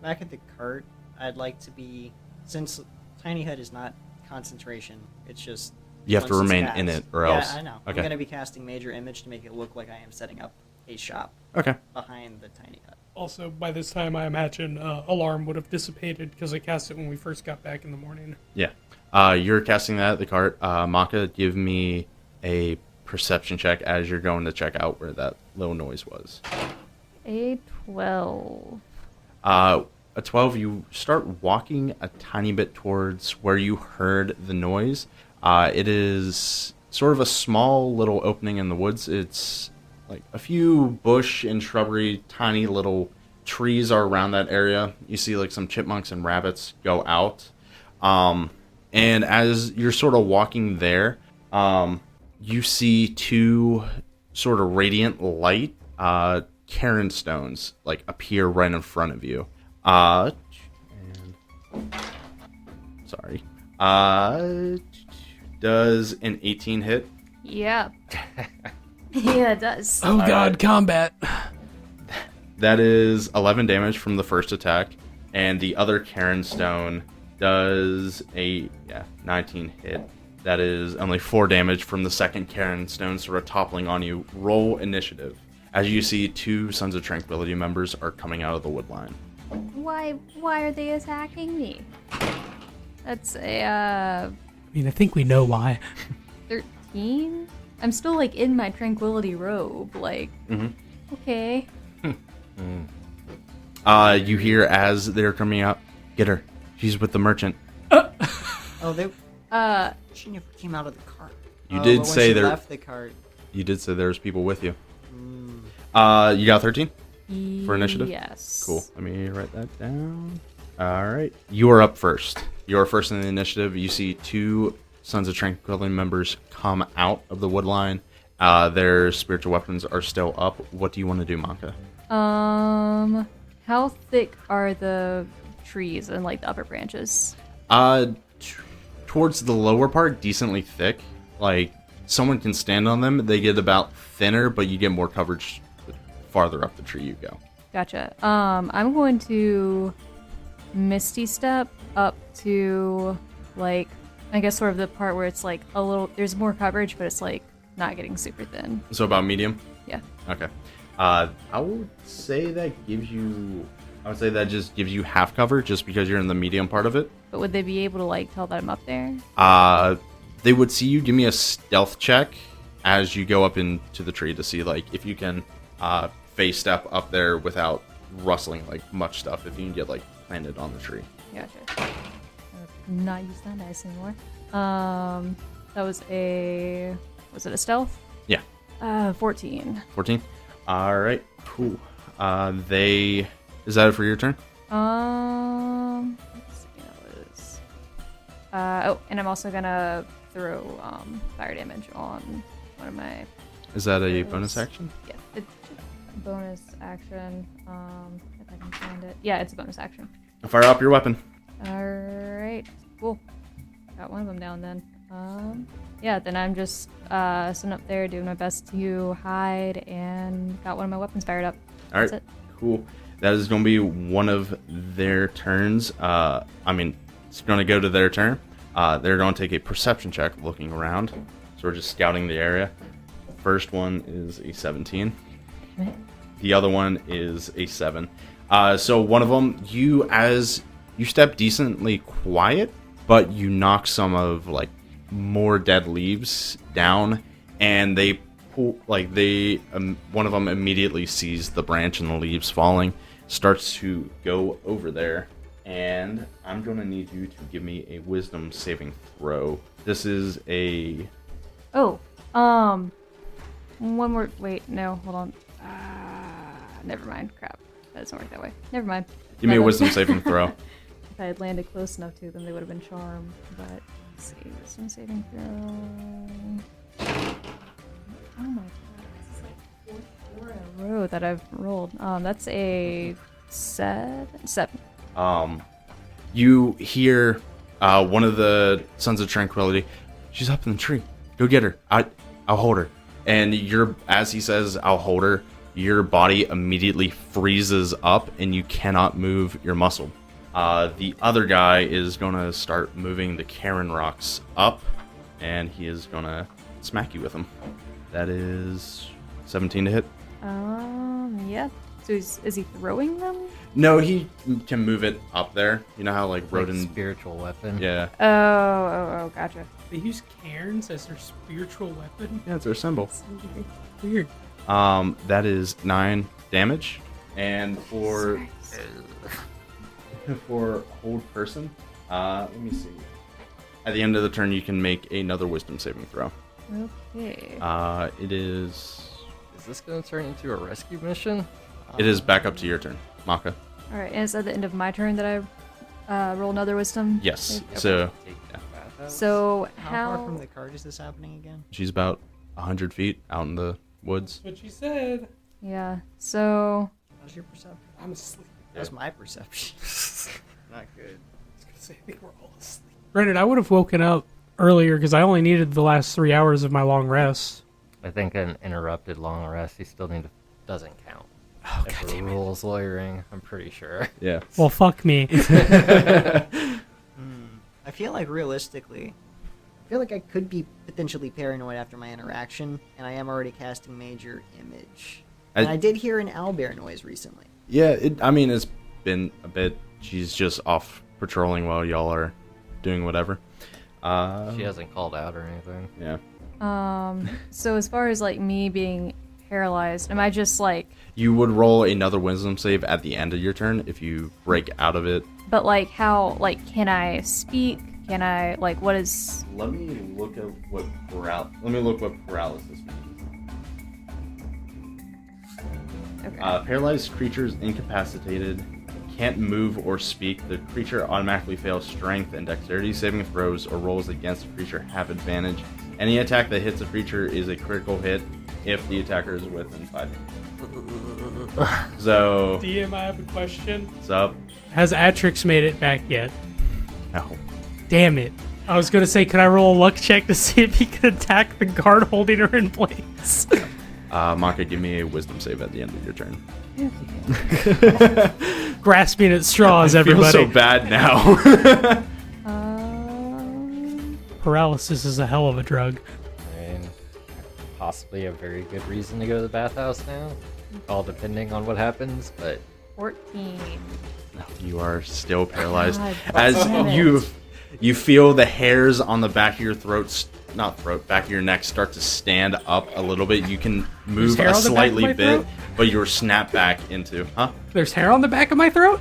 Back at the cart, I'd like to be, since Tiny Hut is not concentration, it's just... You have to once it's remain cast. in it, or else... Yeah, I know. Okay. I'm going to be casting Major Image to make it look like I am setting up a shop Okay. behind the Tiny Hut. Also, by this time, I imagine alarm would have dissipated, because I cast it when we first got back in the morning. Yeah. You're casting that at the cart. Macha, give me a perception check as you're going to check out where that little noise was. A 12. A 12, you start walking a tiny bit towards where you heard the noise. It is sort of a small little opening in the woods. It's like a few bush and shrubbery, tiny little trees are around that area. You see like some chipmunks and rabbits go out. And as you're sort of walking there, you see 2 sort of radiant light cairn stones like appear right in front of you. Sorry. Does an 18 hit? Yeah. Yeah, it does. Oh god, combat. That is 11 damage from the first attack, and the other Karen Stone does a 19 hit. That is only 4 damage from the second Karen Stone sort of toppling on you. Roll initiative. As you see, 2 Sons of Tranquility members are coming out of the wood line. Why are they attacking me? That's a, I mean, I think we know why. 13? I'm still, like, in my Tranquility robe, like, okay. You hear as they're coming out, get her. She's with the merchant. Oh, she never came out of the cart. You did but say when she there. left the cart. You did say there's people with you. You got 13 for initiative? Yes. Cool. Let me write that down. All right. You are up first. You are first in the initiative. You see 2 Sons of Tranquility members come out of the wood line. Their spiritual weapons are still up. What do you want to do, Maka? How thick are the trees and, like, the upper branches? Towards the lower part, decently thick. Like, someone can stand on them. They get about thinner, but you get more coverage the farther up the tree you go. Gotcha. I'm going to Misty Step up to, like, I guess sort of the part where it's like a little, there's more coverage, but it's like not getting super thin. So about medium? Yeah. Okay. I would say that just gives you half cover just because you're in the medium part of it. But would they be able to, like, tell that I'm up there? They would see you. Give me a stealth check as you go up into the tree to see, like, if you can face step up there without rustling, like, much stuff. If you can get, like, planted on the tree. Gotcha. Not use that dice anymore. That was a a stealth? Yeah. 14. 14. All right. Cool. Is that it for your turn? Let's see, that was. And I'm also gonna throw fire damage on one of my. Is that a arrows. bonus action? Yeah, it's a bonus action. If I can find it. Yeah, it's a bonus action. Fire up your weapon. Alright, cool. Got one of them down then. Yeah, then I'm just sitting up there doing my best to hide and got one of my weapons fired up. All right, That's it. cool. That is going to be one of their turns. It's going to go to their turn. They're going to take a perception check looking around. So we're just scouting the area. First one is a 17. The other one is a 7. So one of them, as you step decently quiet, but you knock some of, like, more dead leaves down, and they pull, like, one of them immediately sees the branch and the leaves falling, starts to go over there, and I'm going to need you to give me a wisdom saving throw. This is a... Oh, one more. Wait, no, hold on. Never mind. Crap. That doesn't work that way. Never mind. Give me a wisdom saving throw. If I had landed close enough to them, they would have been charmed. But let's see, wisdom saving throw. Oh my god, this is like 4 in a row that I've rolled. That's a 7. You hear one of the Sons of Tranquility. She's up in the tree. Go get her. I'll hold her. And as he says, I'll hold her, your body immediately freezes up and you cannot move your muscle. The other guy is going to start moving the Karen rocks up, and he is going to smack you with them. That is 17 to hit. Yeah. So is he throwing them? No, he can move it up there. You know how, like, Rhodin... spiritual weapon. Yeah. Oh, gotcha. They use cairns as their spiritual weapon. Yeah, it's their symbol. Weird. That is 9 damage. And for hold person, let me see. At the end of the turn, you can make another wisdom saving throw. Okay. It is... Is this going to turn into a rescue mission? It is back up to your turn, Maka. All right, and it's at the end of my turn that I roll another wisdom. Yes. Okay. So So How far from the cart is this happening again? she's about 100 feet out in the woods. That's what she said. Yeah. So How's your perception? I'm asleep. How's my perception? Not good. I was gonna say, I think we're all asleep. Granted, I would have woken up earlier because I only needed the last 3 hours of my long rest. I think an interrupted long rest, you still need to... doesn't count. Oh, If God the damn it. rules lawyering, I'm pretty sure. Yeah. Well, fuck me. I feel like realistically, I could be potentially paranoid after my interaction, and I am already casting Major Image. And I did hear an owlbear noise recently. Yeah, it's been a bit. She's just off patrolling while y'all are doing whatever. She hasn't called out or anything. Yeah. so as far as like me being paralyzed, am I just like? You would roll another wisdom save at the end of your turn if you break out of it. But like how? Like can I speak? Can I like what is? Let me look at what paralysis means. Okay. Paralyzed creatures incapacitated, can't move or speak. The creature automatically fails strength and dexterity saving throws, or rolls against the creature have advantage. Any attack that hits a creature is a critical hit if the attacker is within 5 feet. So, DM, I have a question. what's up? Has Atrix made it back yet? No. Damn it. I was gonna say, could I roll a luck check to see if he could attack the guard holding her in place? Maka, give me a wisdom save at the end of your turn. Grasping at straws, I feel everybody. so bad now. Paralysis is a hell of a drug. I mean, possibly a very good reason to go to the bathhouse now. All depending on what happens, but 14. You are still paralyzed. God As damn it. you feel the hairs on the back of your back of your neck start to stand up a little bit. You can move hair a on the back of slightly my bit, throat? but you're snapped back into, There's hair on the back of my throat?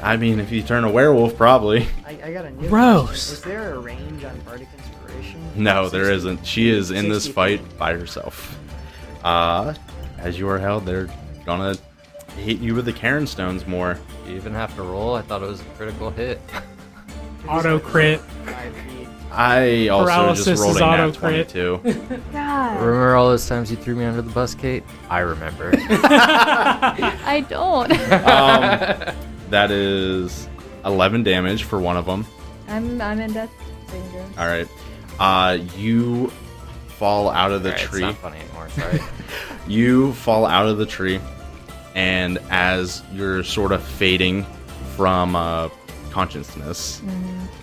I mean, if you turn a werewolf, probably. I got a new Gross. question. Is there a range on Bardic Inspiration? No, there 60 isn't. She is in this 60 fight feet. by herself. As you are held, they're gonna hit you with the Karen stones more. you even have to roll. I thought it was a critical hit. Auto crit. 5 feet. I also Paralysis just rolled is a nat auto crit. 22. God. Remember all those times you threw me under the bus, Kate? I remember. I don't. That is 11 damage for one of them. I'm in death danger. All right. You fall out of the Alright, tree. It's not funny anymore. Sorry. You fall out of the tree, and as you're sort of fading from consciousness,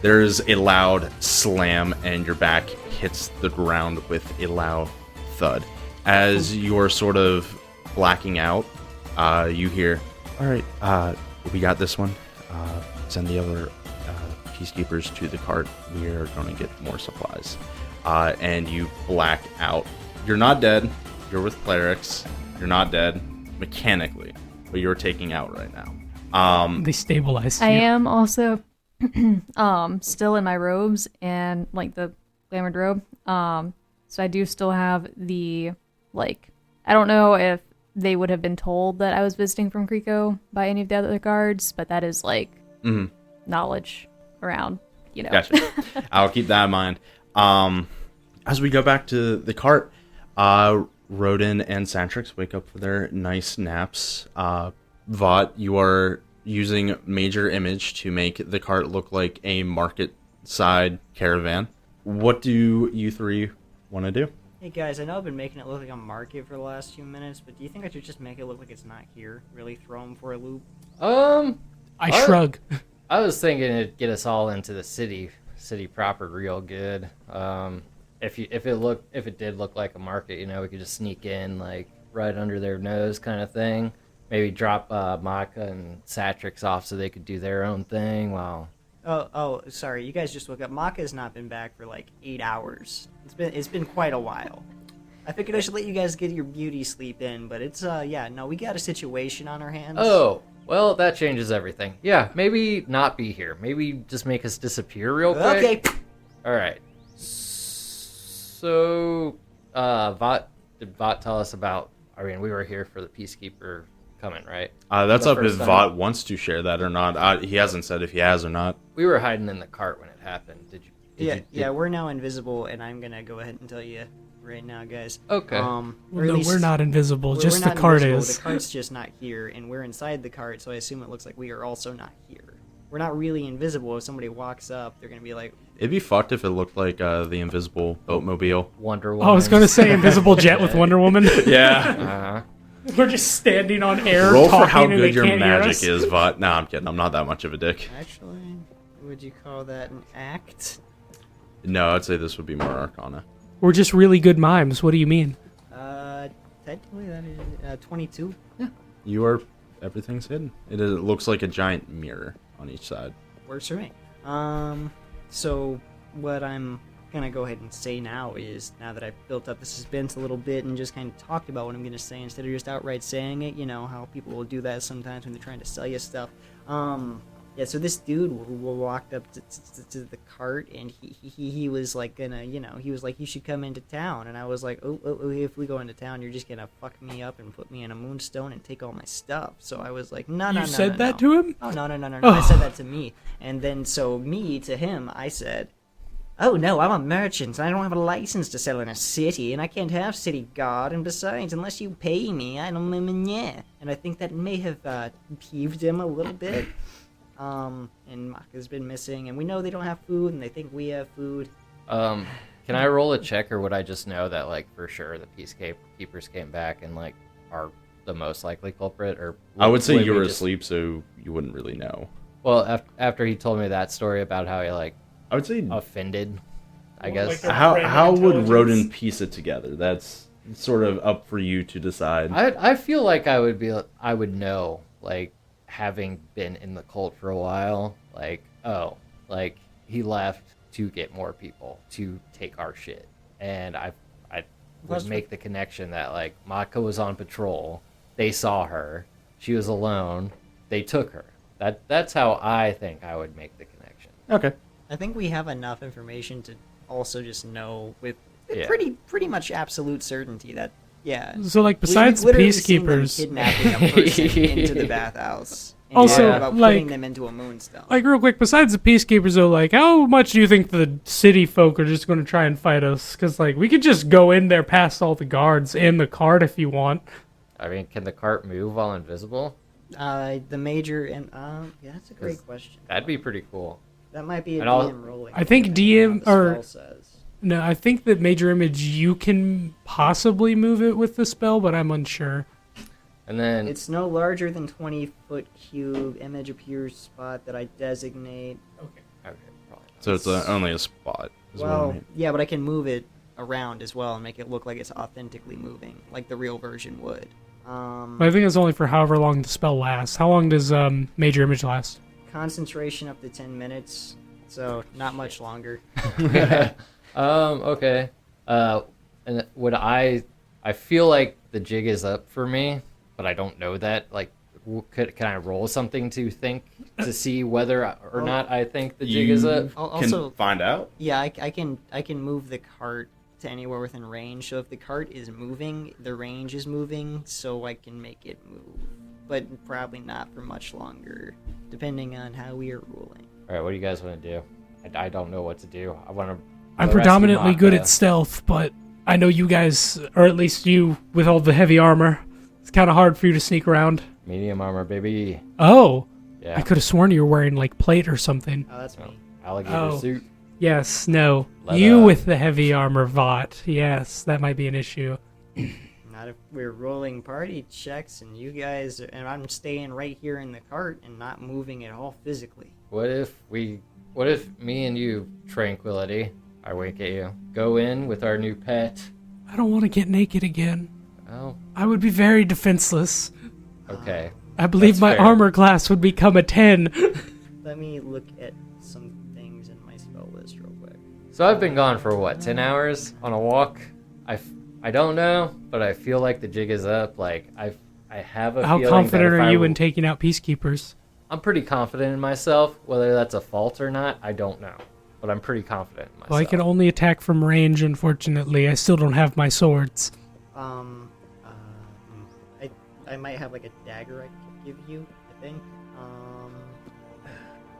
there's a loud slam, and your back hits the ground with a loud thud. As you're sort of blacking out, you hear, "All right, we got this one. Send the other peacekeepers to the cart. We are going to get more supplies." And you black out. You're not dead. You're with clerics. You're not dead mechanically, but you're taking out right now. They stabilized you. I am also still in my robes and like the glamored robe. So I do still have the I don't know if they would have been told that I was visiting from Creeko by any of the other guards, but that is knowledge around, Gotcha. I'll keep that in mind. As we go back to the cart, Rhodin and Satrix wake up for their nice naps. Vodt, you are using Major Image to make the cart look like a market side caravan. What do you three want to do? Hey guys, I know I've been making it look like a market for the last few minutes, but do you think I should just make it look like it's not here? Really throw them for a loop? I shrug. I was thinking it'd get us all into the city proper real good. If it did look like a market, we could just sneak in like right under their nose kind of thing. Maybe drop Macha and Satrix off so they could do their own thing while. Oh, sorry. You guys just woke up. Maka has not been back for like 8 hours. It's been quite a while. I figured I should let you guys get your beauty sleep in, but it's we got a situation on our hands. Oh, well, that changes everything. Yeah, maybe not be here. Maybe just make us disappear real quick. Okay. All right. So, did Vodt tell us about? I mean, we were here for the Peacekeeper coming, right? That's The up if first time. Vodt wants to share that or not. He hasn't said if he has or not. We were hiding in the cart when it happened. Did you? Yeah, we're now invisible, and I'm gonna go ahead and tell you right now, guys. Okay. Or Well, at no, least- we're not invisible. we're Just not the cart invisible. is. The cart's just not here, and we're inside the cart, so I assume it looks like we are also not here. We're not really invisible. If somebody walks up, they're gonna be like, It'd be fucked if it looked like the invisible boatmobile. Wonder Woman. I was going to say Invisible Jet with Wonder Woman. Yeah. We're just standing on air Roll talking for how and they good your can't hear magic us. is, Vodt. No, I'm kidding. I'm not that much of a dick. actually, would you call that an act? No, I'd say this would be more Arcana. We're just really good mimes. What do you mean? Technically that is 22. You are... Everything's hidden. It looks like a giant mirror on each side. Works for me. So what I'm gonna go ahead and say now is, now that I've built up the suspense a little bit and just kind of talked about what I'm gonna say instead of just outright saying it, how people will do that sometimes when they're trying to sell you stuff. So this dude walked up to the cart, and he was like gonna, he was like, you should come into town, and I was like, oh, if we go into town, you're just gonna fuck me up and put me in a moonstone and take all my stuff. So I was like, no. You said that to him? Oh, no. I said that to me. And then, so me to him, I said, oh, no, I'm a merchant, and I don't have a license to sell in a city, and I can't have city guard, and besides, unless you pay me, I don't, yeah. And I think that may have peeved him a little bit. And Maka's been missing, and we know they don't have food, and they think we have food. Can I roll a check, or would I just know that, like, for sure the Peacekeepers came back and, like, are the most likely culprit? Or I would say you were just... asleep, so you wouldn't really know. Well, after he told me that story about how he, like, I would say offended, I Well, guess. like their how would intelligence. Rhodin piece it together? That's sort of up for you to decide. I feel like I would know, like, having been in the cult for a while, like, oh, like, he left to get more people to take our shit, and I would make the connection that, like, Maka was on patrol, they saw her, she was alone, they took her. That's how I think I would make the connection. Okay. I think we have enough information to also just know with Yeah. pretty much absolute certainty that, yeah. So, like, We've besides literally seen them Peacekeepers, kidnapping a person into the bathhouse. And Also, talking about like- putting them into a moonstone. like, real quick, besides the Peacekeepers, though, like, how much do you think the city folk are just going to try and fight us? Because, like, we could just go in there past all the guards in the cart if you want. I mean, can the cart move while invisible? The major and yeah, that's a great question. That'd be pretty cool. That might be a And I'll- DM rolling. I think depending on DM how the or- spell says. No, I think that Major Image, you can possibly move it with the spell, but I'm unsure. And then It's no larger than 20-foot cube. Image appears spot that I designate. Okay. okay, probably not. So it's only a spot. Is what I Well, mean. yeah, but I can move it around as well and make it look like it's authentically moving, like the real version would. But I think it's only for however long the spell lasts. How long does Major Image last? Concentration up to 10 minutes, so not much longer. Okay. And would I feel like the jig is up for me, but I don't know that. Like, can I roll something to see whether or not I think the jig is up? Also, Can find out. yeah, I can move the cart to anywhere within range. So if the cart is moving, the range is moving, so I can make it move. But probably not for much longer, depending on how we are ruling. All right, what do you guys want to do? I don't know what to do. I want to. I'm predominantly good at stealth, but I know you guys, or at least you, with all the heavy armor, it's kind of hard for you to sneak around. medium armor, baby. Oh, Yeah. I could have sworn you were wearing, like, plate or something. Oh, that's me. Alligator Oh. suit. Yes, no. Let, You with the heavy armor, Vought. Yes, that might be an issue. Not if we're rolling party checks and you guys, and I'm staying right here in the cart and not moving at all physically. What if me and you, Tranquility, I wink at you, go in with our new pet? I don't want to get naked again. Oh, I would be very defenseless. okay. I believe That's my fair. armor class would become a 10. Let me look at some things in my spell list real quick. So I've been gone for what, 10 hours on a walk? I don't know, but I feel like the jig is up. Like I have a How feeling confident that if are I you w- in taking out Peacekeepers? I'm pretty confident in myself. Whether that's a fault or not, I don't know. But I'm pretty confident in myself. Well, I can only attack from range, unfortunately. I still don't have my swords. I might have like a dagger I could give you, I think.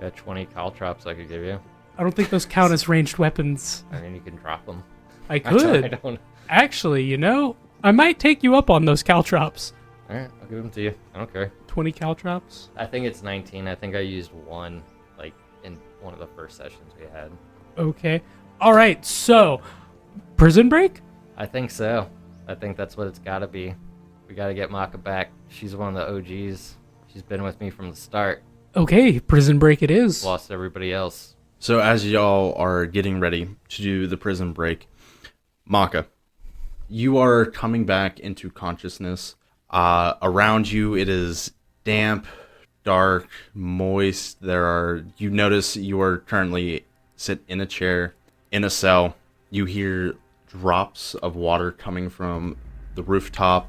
Got 20 caltrops I could give you. I don't think those count as ranged weapons. I mean, you can drop them. I I could. don't. Actually, you know, I might take you up on those caltrops. All right, I'll give them to you. I don't care. 20 caltrops? I think it's 19. I think I used one, like, in one of the first sessions we had. Okay. All right, so, prison break? I think so. I think that's what it's got to be. We got to get Maka back. She's one of the OGs. She's been with me from the start. Okay, prison break it is. Lost everybody else. So as y'all are getting ready to do the prison break, Maka, you are coming back into consciousness. Around you, it is damp, dark, moist. You notice you are currently sit in a chair in a cell. You hear drops of water coming from the rooftop.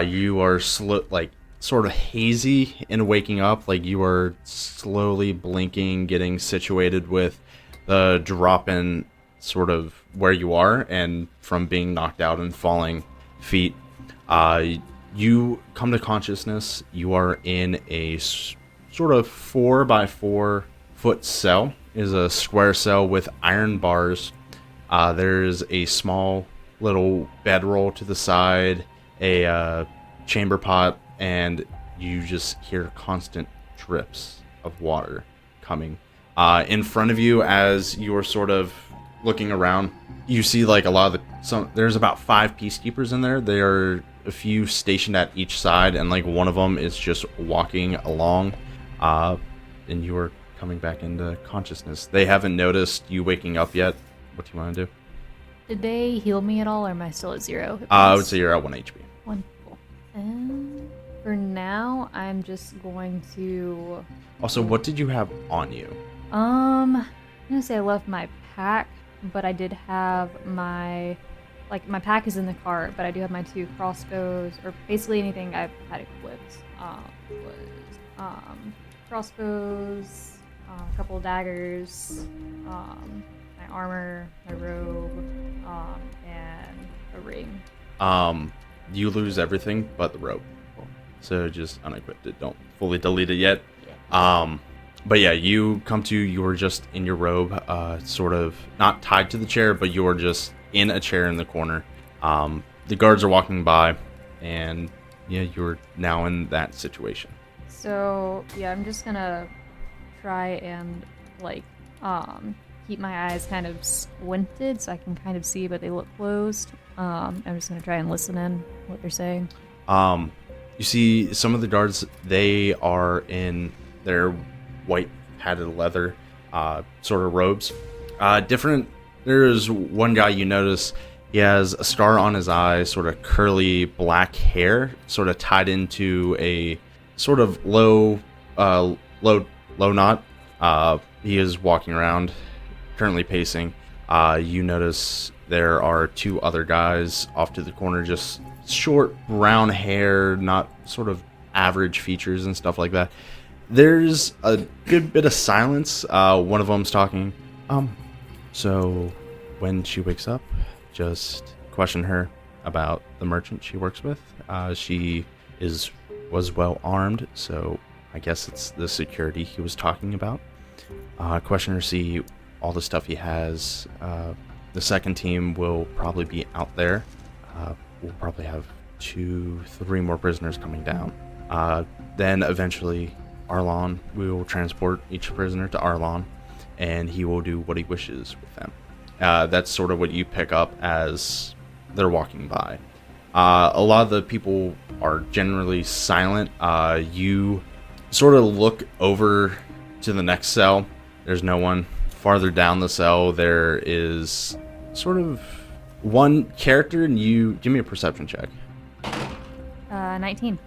You are sort of hazy in waking up, like you are slowly blinking, getting situated with the drop in sort of where you are and from being knocked out and falling feet. You come to consciousness. You are in a sort of 4x4 foot cell. It is a square cell with iron bars. There's a small little bedroll to the side, a chamber pot, and you just hear constant drips of water coming. In front of you, as you're sort of looking around, you see like a lot of there's about 5 peacekeepers in there. There are a few stationed at each side, and like one of them is just walking along, and you're coming back into consciousness. They haven't noticed you waking up yet. What do you want to do? Did they heal me at all, or am I still at 0? I would say you're at 1 HP. Wonderful. For now, I'm just going to... Also, what did you have on you? I'm gonna say I left my pack, but I did have my... Like, my pack is in the cart, but I do have my 2 crossbows, or basically anything I've had equipped. Crossbows, a couple daggers, my armor, my robe, and a ring. You lose everything but the rope. So just unequipped it. Don't fully delete it yet. Yeah. But yeah, you come to, you're just in your robe, sort of not tied to the chair, but you're just in a chair in the corner. The guards are walking by, and yeah, you're now in that situation. So yeah, I'm just gonna try and like keep my eyes kind of squinted so I can kind of see, but they look closed. I'm just gonna try and listen in what they're saying. You see some of the guards, they are in their white padded leather sort of robes. There's one guy you notice, he has a scar on his eye, sort of curly black hair, sort of tied into a sort of low knot. He is walking around, currently pacing. You notice there are 2 other guys off to the corner, just short brown hair, not sort of average features and stuff like that. There's a good bit of silence. One of them's talking. So when she wakes up, just question her about the merchant she works with. She was well armed, so I guess it's the security he was talking about. Question her, see all the stuff he has. The second team will probably be out there. We'll probably have 2-3 more prisoners coming down. Then eventually Arlon, we will transport each prisoner to Arlon, and he will do what he wishes with them. That's sort of what you pick up as they're walking by. A lot of the people are generally silent. You sort of look over to the next cell. There's no one. Farther down the cell, there is sort of one character, and you give me a perception check. 19.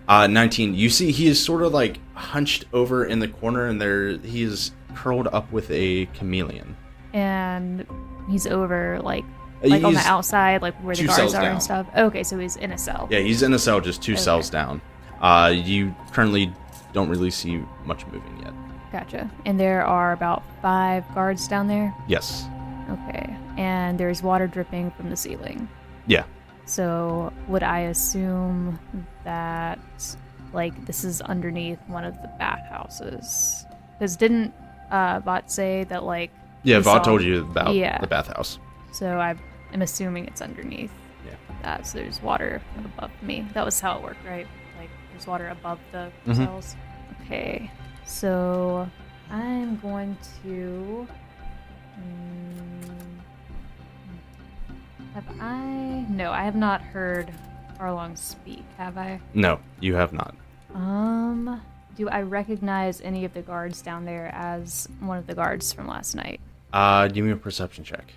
19. You see he is sort of like hunched over in the corner, and he is curled up with a chameleon. And he's over like on the outside, like where the guards are down. And stuff. Okay, so he's in a cell. Yeah, he's in a cell just 2 cells down. You currently don't really see much moving yet. Gotcha. And there are about 5 guards down there? Yes. Okay. And there's water dripping from the ceiling. Yeah. So would I assume that like this is underneath one of the bathhouses? Because didn't Vodt say that like... Yeah, Vodt told you about the bathhouse. So I'm assuming it's underneath. Yeah. That, so there's water above me. That was how it worked, right? Like there's water above the Mm-hmm. cells. Okay. So I'm going to... No, I have not heard Arlon speak, have I? No, you have not. Do I recognize any of the guards down there as one of the guards from last night? Give me a perception check.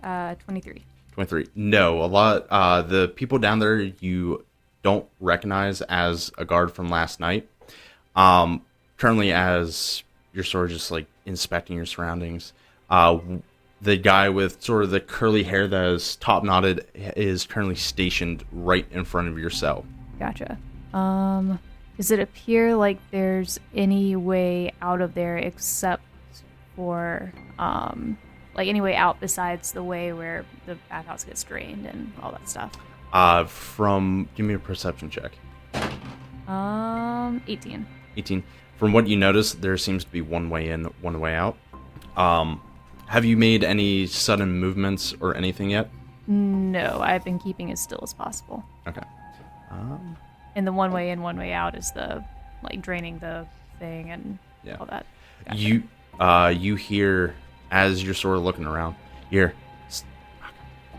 23. 23. No, a lot. The people down there you don't recognize as a guard from last night. Currently, as you're sort of just like inspecting your surroundings, the guy with sort of the curly hair that is top knotted is currently stationed right in front of your cell. Gotcha. Does it appear like there's any way out of there except for like any way out besides the way where the bathhouse gets drained and all that stuff? Give me a perception check. 18. 18. From what you notice, there seems to be one way in, one way out. Have you made any sudden movements or anything yet? No, I've been keeping as still as possible. Okay. And the one way in, one way out is the like draining the thing and Yeah. all that. Gotcha. You hear, as you're sort of looking around, you're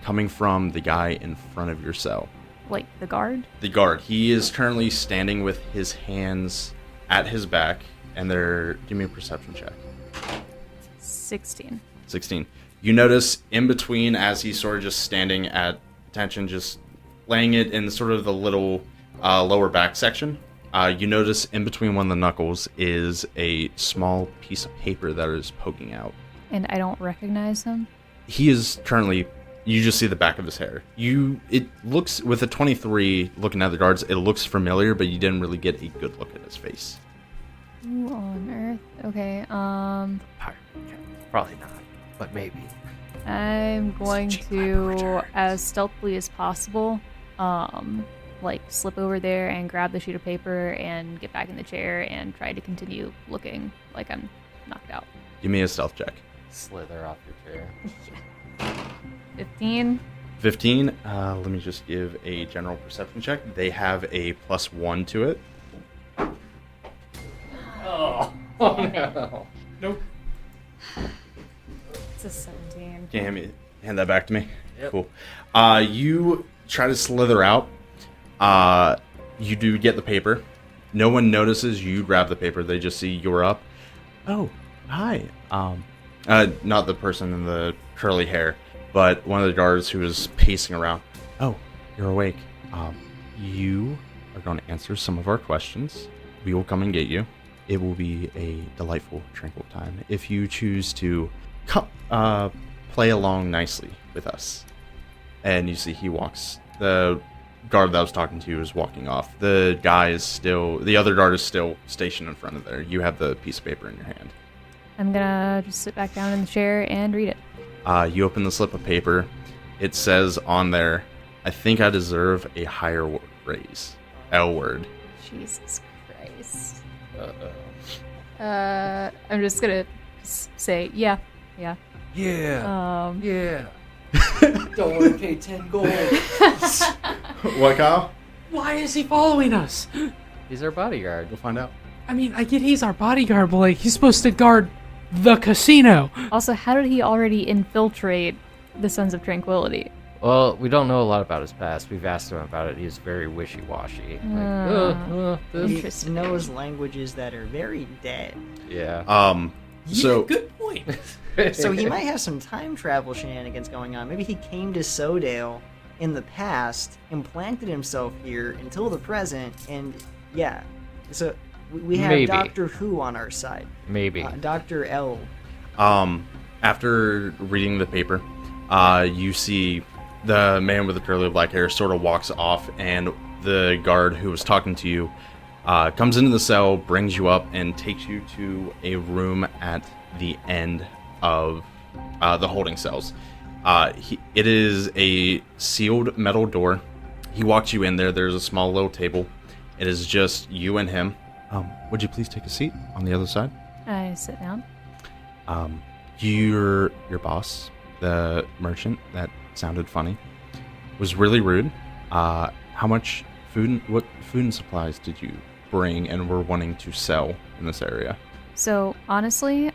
coming from the guy in front of your cell. Like the guard? The guard. He is currently standing with his hands at his back, and give me a perception check. 16. 16. You notice in between, as he's sort of just standing at attention, just laying it in sort of the little lower back section, you notice in between one of the knuckles is a small piece of paper that is poking out. And I don't recognize him? He is currently, you just see the back of his hair. It looks, with a 23 looking at the guards, it looks familiar, but you didn't really get a good look at his face. Who on earth? Okay, Probably not, but maybe. I'm going to, as stealthily as possible, like slip over there and grab the sheet of paper and get back in the chair and try to continue looking like I'm knocked out. Give me a stealth check. Slither off your chair. 15. 15. Let me just give a general perception check. They have a +1 to it. Oh no. Nope. It's a 17. Hand that back to me. Yep. Cool. You try to slither out. You do get the paper. No one notices you grab the paper. They just see you're up. Oh, hi. Not the person in the curly hair, but one of the guards who is pacing around. Oh, you're awake. You are going to answer some of our questions. We will come and get you. It will be a delightful, tranquil time if you choose to play along nicely with us. And you see he walks. The guard that I was talking to is walking off. The other guard is still stationed in front of there. You have the piece of paper in your hand. I'm gonna just sit back down in the chair and read it. You open the slip of paper. It says on there, I think I deserve a higher raise. L word. Jesus Christ. Uh-oh. I'm just gonna say, yeah. Yeah. Yeah. Don't want to pay 10 gold. What, Kyle? Why is he following us? He's our bodyguard. We'll find out. I mean, I get he's our bodyguard, but like, he's supposed to guard the casino. Also, how did he already infiltrate the Sons of Tranquility? Well, we don't know a lot about his past. We've asked him about it. He's very wishy-washy. This. Interesting. He knows languages that are very dead. Yeah. So Good point. So he might have some time travel shenanigans going on. Maybe he came to Sodale in the past, implanted himself here until the present, and yeah. So we have Maybe. Doctor Who on our side. Maybe. Dr. L. After reading the paper, you see the man with the curly black hair sort of walks off, and the guard who was talking to you comes into the cell, brings you up, and takes you to a room at the end of the holding cells. It is a sealed metal door. He walks you in there. There's a small little table. It is just you and him. Would you please take a seat on the other side? I sit down. Your boss, the merchant that sounded funny, was really rude. How much what food and supplies did you bring and were wanting to sell in this area? So honestly,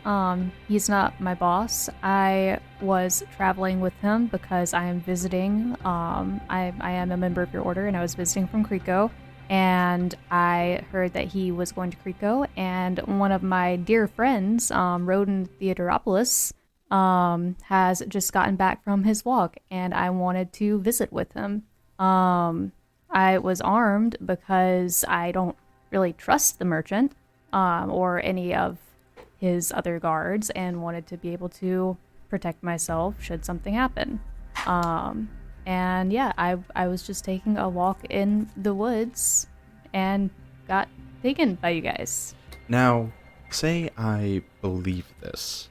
he's not my boss. I was traveling with him because I am visiting. I am a member of your order, and I was visiting from Creeko. And I heard that he was going to Creeko, and one of my dear friends, Rhodin Theodoropoulos, has just gotten back from his walk, and I wanted to visit with him. I was armed because I don't really trust the merchant or any of his other guards, and wanted to be able to protect myself should something happen. And yeah, I was just taking a walk in the woods and got taken by you guys. Now, say I believe this.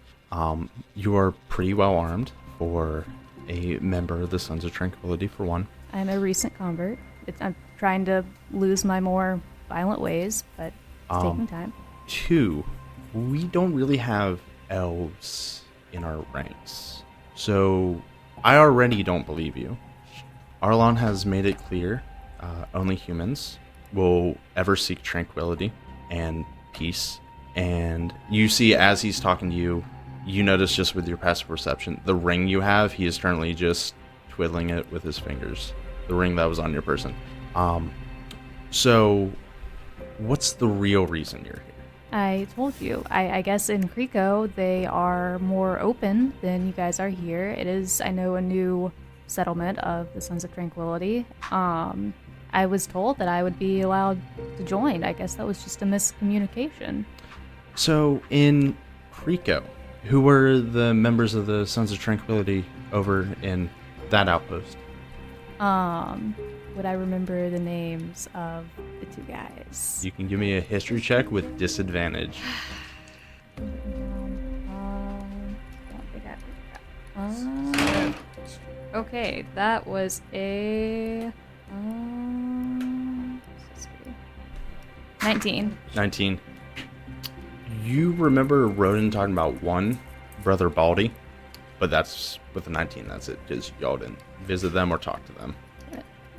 You are pretty well armed for a member of the Sons of Tranquility, for one. I'm a recent convert. I'm trying to lose my more violent ways, but it's taking time. Two, we don't really have elves in our ranks. So, I already don't believe you. Arlon has made it clear only humans will ever seek tranquility and peace And you see, as he's talking to you, you notice just with your passive perception, the ring you have, he is currently just twiddling it with his fingers. The ring that was on your person. So, what's the real reason you're here? I told you. I guess in Creeko, they are more open than you guys are here. It is, I know, a new settlement of the Sons of Tranquility. I was told that I would be allowed to join. I guess that was just a miscommunication. So, in Creeko, who were the members of the Sons of Tranquility over in that outpost? Would I remember the names of the two guys? You can give me a history check with disadvantage. Okay, that was a 19. 19. You remember Rhodin talking about one, Brother Baldy, but that's with the 19, that's it, because y'all didn't visit them or talk to them.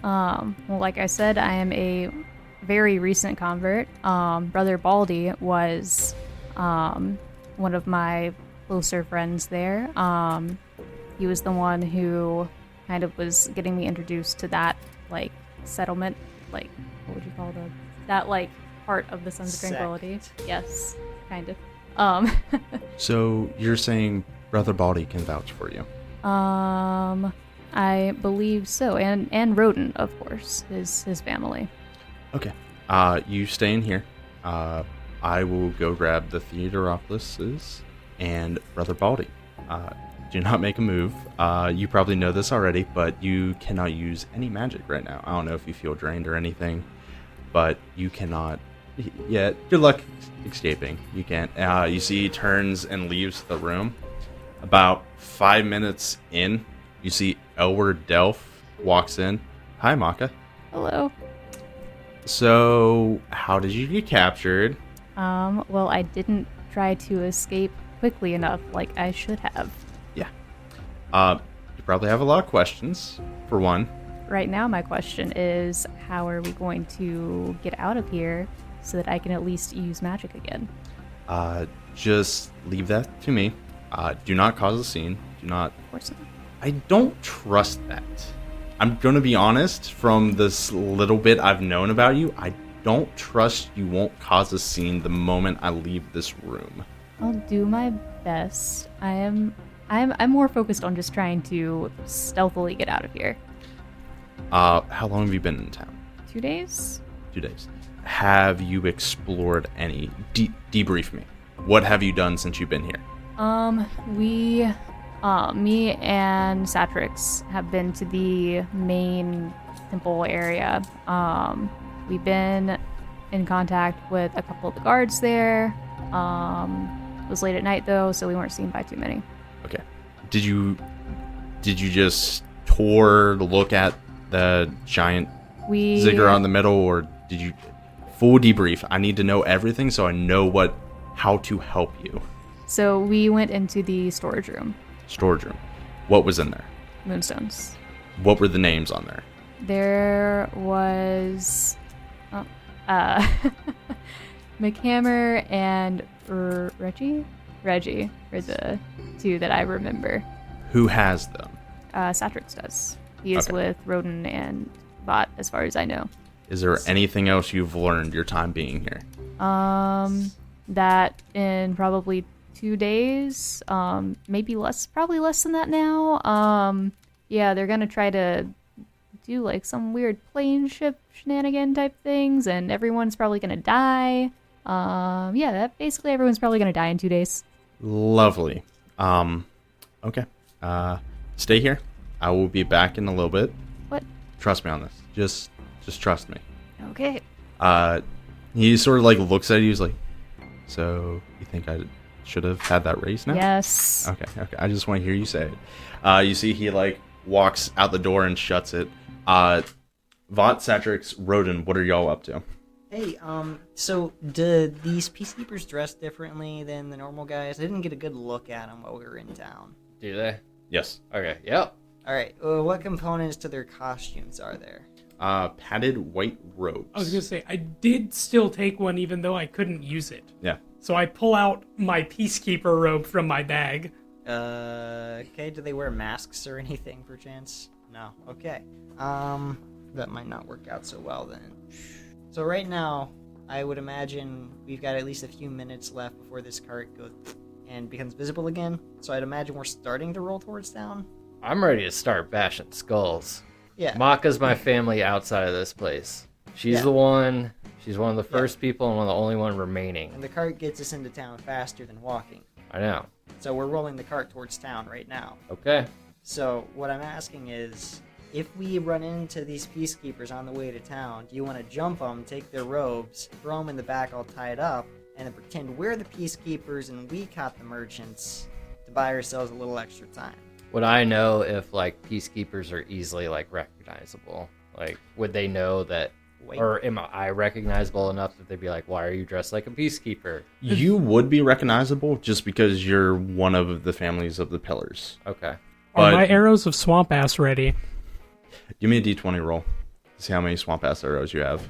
Well, like I said, I am a very recent convert. Brother Baldy was one of my closer friends there. He was the one who kind of was getting me introduced to that, like, settlement, like, what would you call that, like, part of the Sons of Tranquility. Yes, kind of. So you're saying Brother Baldy can vouch for you? I believe so, and Rhodin, of course, his family. Okay. You stay in here. I will go grab the Theodoropoulos and Brother Baldy. Do not make a move. You probably know this already, but you cannot use any magic right now. I don't know if you feel drained or anything, but you cannot yet. Good luck escaping. You can't. You see he turns and leaves the room. About 5 minutes in, you see Elward Delph walks in. Hi, Macha. Hello. So, how did you get captured? Well, I didn't try to escape quickly enough like I should have. Yeah. You probably have a lot of questions, for one. Right now, my question is, how are we going to get out of here so that I can at least use magic again? Just leave that to me. Do not cause a scene. Do not... Of course not. I don't trust that. I'm going to be honest, from this little bit I've known about you, I don't trust you won't cause a scene the moment I leave this room. I'll do my best. I'm more focused on just trying to stealthily get out of here. How long have you been in town? 2 days? 2 days. Have you explored any? Debrief me. What have you done since you've been here? Me and Satrix have been to the main temple area. We've been in contact with a couple of the guards there. It was late at night though, so we weren't seen by too many. Okay. Did you just tour to look at the giant ziggurat in the middle, or did you full debrief? I need to know everything so I know how to help you. So we went into the storage room. Storage room. What was in there? Moonstones. What were the names on there? There was McHammer and Reggie? Reggie are the two that I remember. Who has them? Satrix does. He is with Rhodin and Vodt, as far as I know. Is there anything else you've learned your time being here? That in probably 2 days, maybe less, probably less than that now. Yeah, they're gonna try to do like some weird plane ship shenanigan type things, and everyone's probably gonna die. Basically everyone's probably gonna die in 2 days. Lovely. Okay. Stay here. I will be back in a little bit. What? Trust me on this. Just trust me. Okay. He sort of like looks at you. He's like, so you think I should have had that race now? Yes. Okay. I just want to hear you say it. You see he like walks out the door and shuts it. Vodt, Satrix, Rhodin, what are y'all up to? Hey, so do these Peacekeepers dress differently than the normal guys? I didn't get a good look at them while we were in town. Do they? Yes. Okay, yep. Alright, what components to their costumes are there? Padded white robes. I was gonna say I did still take one even though I couldn't use it. Yeah. So I pull out my Peacekeeper robe from my bag. Okay, do they wear masks or anything, perchance? No. Okay. That might not work out so well then. So right now, I would imagine we've got at least a few minutes left before this cart goes and becomes visible again. So I'd imagine we're starting to roll towards town. I'm ready to start bashing skulls. Yeah. Macha's my family outside of this place. She's Yeah. She's one of the first people and one of the only one remaining. And the cart gets us into town faster than walking. I know. So we're rolling the cart towards town right now. Okay. So what I'm asking is, if we run into these Peacekeepers on the way to town, do you want to jump them, take their robes, throw them in the back all tied up, and then pretend we're the Peacekeepers and we caught the merchants to buy ourselves a little extra time? Would I know if like Peacekeepers are easily like recognizable? Like, would they know that? Wait. Or am I recognizable enough that they'd be like, why are you dressed like a peacekeeper? You would be recognizable just because you're one of the families of the pillars. Okay. Are But- my arrows of swamp ass ready? Give me a d20 roll. See how many swamp ass arrows you have.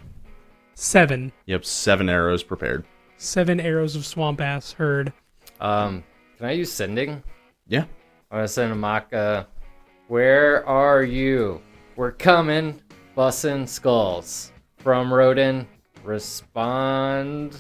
7. Yep, 7 arrows prepared. 7 arrows of swamp ass heard. Can I use sending? Yeah. I'm gonna send a Macha. Where are you? We're coming. Bussin' skulls. From Rhodin. Respond.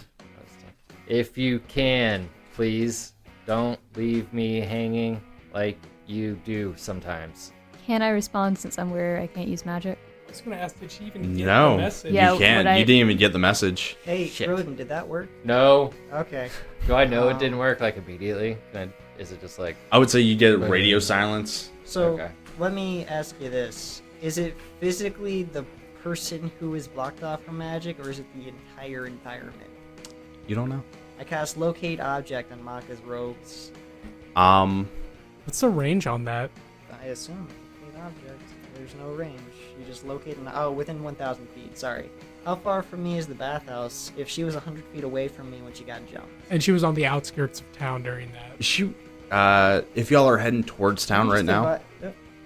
If you can, please. Don't leave me hanging like you do sometimes. Can I respond since I'm where I can't use magic? I was going to ask, did she even get No. the message? Yeah, You can't. would I- You didn't even get the message. Hey, Shit. Rhodin, did that work? No. Okay. Do I know it didn't work like immediately? Is it just like... I would say you get radio silence. So, Okay. let me ask you this. Is it physically the person who is blocked off from magic, or is it the entire environment? You don't know. I cast Locate Object on Macha's robes. What's the range on that? I assume Locate Object. There's no range. You just locate within 1,000 feet. Sorry. How far from me is the bathhouse? If she was 100 feet away from me when she got jumped. And she was on the outskirts of town during that. Shoot. If y'all are heading towards town right now,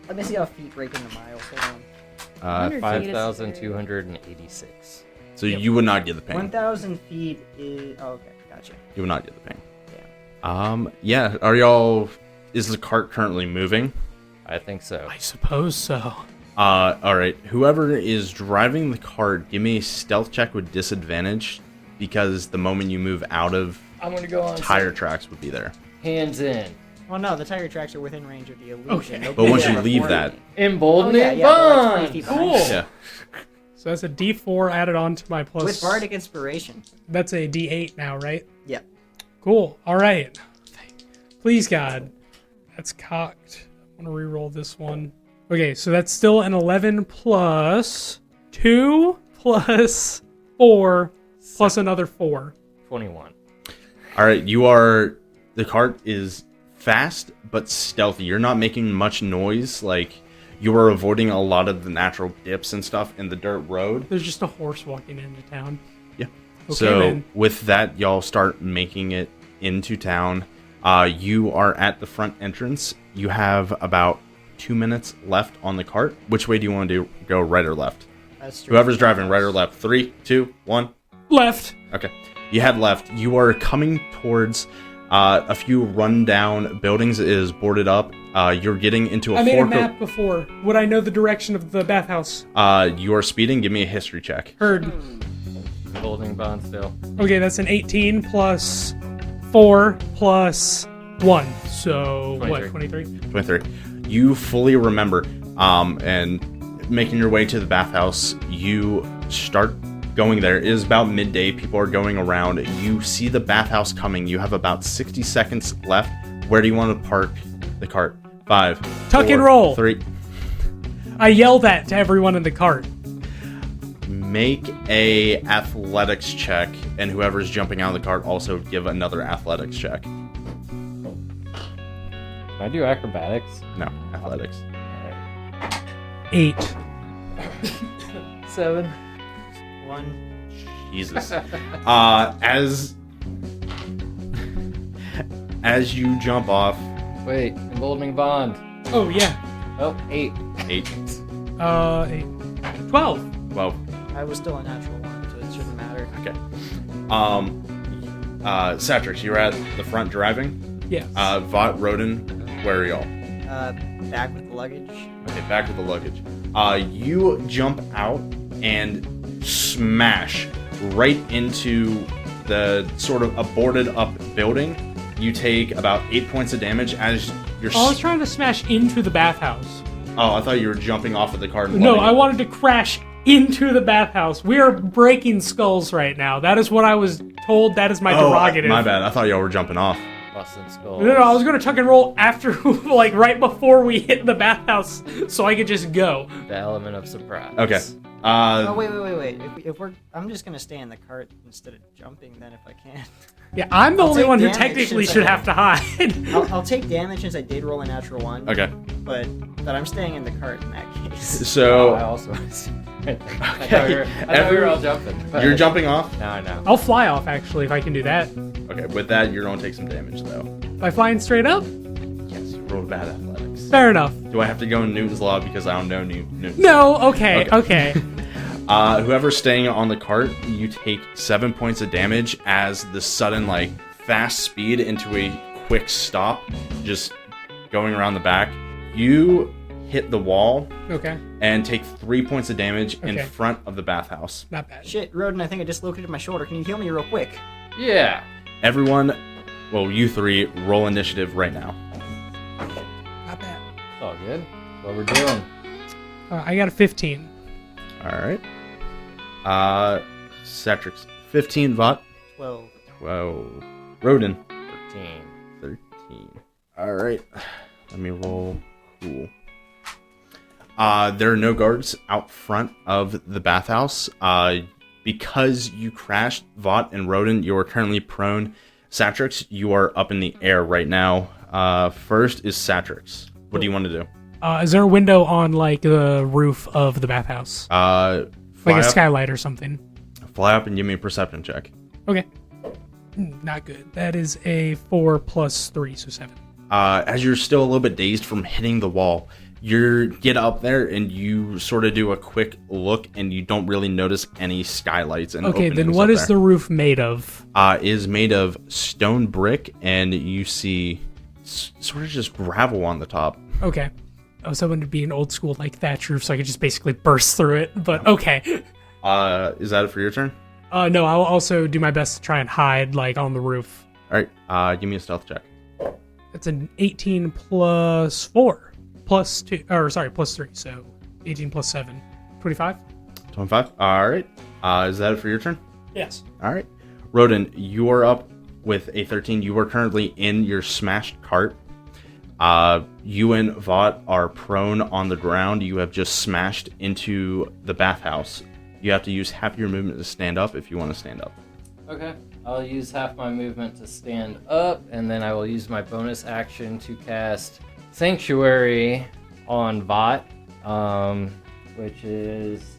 Let me see how feet break into miles. Hold on. 100 feet is 5,286. so you would not get the ping. 1,000 feet is... Oh, okay. Gotcha. You would not get the ping. Yeah. Yeah. Are y'all? Is the cart currently moving? I think so. I suppose so. All right. Whoever is driving the cart, give me a stealth check with disadvantage, because the moment you move out of I'm gonna go on tire tracks would be there. hands in. Well, no, the tire tracks are within range of the illusion. Okay. They'll But be once there you leave before that, me. Emboldening but like 20 bond. feet behind Cool. me. yeah. So that's a D4 added on to my plus. With Bardic Inspiration. That's a D8 now, right? Yeah. Cool. All right. Please, God. That's cocked. I want to re-roll this one. Okay, so that's still an 11 plus 2 plus 4 plus another 4. 21. All right. The cart is fast but stealthy. You're not making much noise. Like, you are avoiding a lot of the natural dips and stuff in the dirt road. There's just a horse walking into town. Yeah. Okay, So man. with that, y'all start making it into town. You are at the front entrance. You have about 2 minutes left on the cart. Which way do you want to go, right or left? That's true. Whoever's driving, right or left? 3, 2, 1. Left. Okay. You head left. You are coming towards a few rundown buildings. It is boarded up. You're getting into a I made a fork. map before. Would I know the direction of the bathhouse? You are speeding. Give me a history check. Heard. Emboldening bond still. Okay, that's an 18 plus 4 plus 1. So, 23. 23. You fully remember. And making your way to the bathhouse, you start going there. It is about midday. People are going around. You see the bathhouse coming. You have about 60 seconds left. Where do you want to park the cart? 5. Tuck 4, and roll. 3. I yelled that to everyone in the cart. Make a athletics check, and whoever's jumping out of the cart also give another athletics check. Can I do acrobatics? No, athletics. Alright. 8. 7. 1. Jesus. As you jump off, Wait, emboldening bond. Oh, yeah. Oh, 8. 8, 8. 12. 12. I was still a natural 1, so it shouldn't matter. Okay. Satrix, you're at the front driving. Yes. Vought, Rhodin, where are y'all? Back with the luggage. Okay, back with the luggage. You jump out and smash right into the sort of a boarded up building. You take about 8 points of damage as you're... I was trying to smash into the bathhouse. Oh, I thought you were jumping off of the cart and No, letting I it- wanted to crash into the bathhouse. We are breaking skulls right now. That is what I was told. That is my derogative. My bad. I thought y'all were jumping off. Busting skulls. No, I was going to tuck and roll after, like, right before we hit the bathhouse so I could just go. The element of surprise. Okay. Oh, wait. If we're, I'm just gonna stay in the cart instead of jumping then if I can. Yeah, I'm the I'll only take one who damage technically since should I- have to hide. I'll take damage since I did roll a natural 1. Okay. But I'm staying in the cart in that case. So... Oh, I also was right there. I thought we were all jumping. but- You're jumping off? No, no. I'll fly off, actually, if I can do that. Okay, with that, you're going to take some damage, though. By flying straight up? Yes, you rolled bad athletics. Fair enough. Do I have to go in Newton's Law because I don't know Newton's No, okay. Whoever's staying on the cart, you take 7 points of damage as the sudden, like, fast speed into a quick stop, just going around the back. You hit the wall Okay, and take 3 points of damage in Okay. front of the bathhouse. not bad. Shit, Rhodin, I think I dislocated my shoulder. Can you heal me real quick? Yeah. Everyone, well, you three, roll initiative right now. Not bad. It's all good. What we're doing. I got a 15. All right. Satrix, 15, Vought, 12. 12, Rhodin, 13. 13. All right. Let me roll. Cool. There are no guards out front of the bathhouse. Because you crashed, Vought and Rhodin, you are currently prone. Satrix, you are up in the air right now. First is Satrix. What do you want to do? Is there a window on, like, the roof of the bathhouse? Like Fly a up, skylight or something? fly up and give me a perception check. Okay. Not good. That is a 4 plus 3, so 7. As you're still a little bit dazed from hitting the wall, you get up there and you sort of do a quick look and you don't really notice any skylights and Okay, then openings what up is there. the roof made of? Is made of stone brick and you see sort of just gravel on the top. Okay. I was hoping to be an old school, like, thatch roof so I could just basically burst through it, but okay. Is that it for your turn? No, I'll also do my best to try and hide, like, on the roof. All right, give me a stealth check. That's an 18 plus 4. Plus 2, or sorry, plus 3, so 18 plus 7. 25? 25. All right. Is that it for your turn? Yes. All right. Rhodin, you are up with a 13. You are currently in your smashed cart. You and Vought are prone on the ground. You have just smashed into the bathhouse. You have to use half your movement to stand up if you want to stand up. Okay. I'll use half my movement to stand up, and then I will use my bonus action to cast Sanctuary on Vought, which is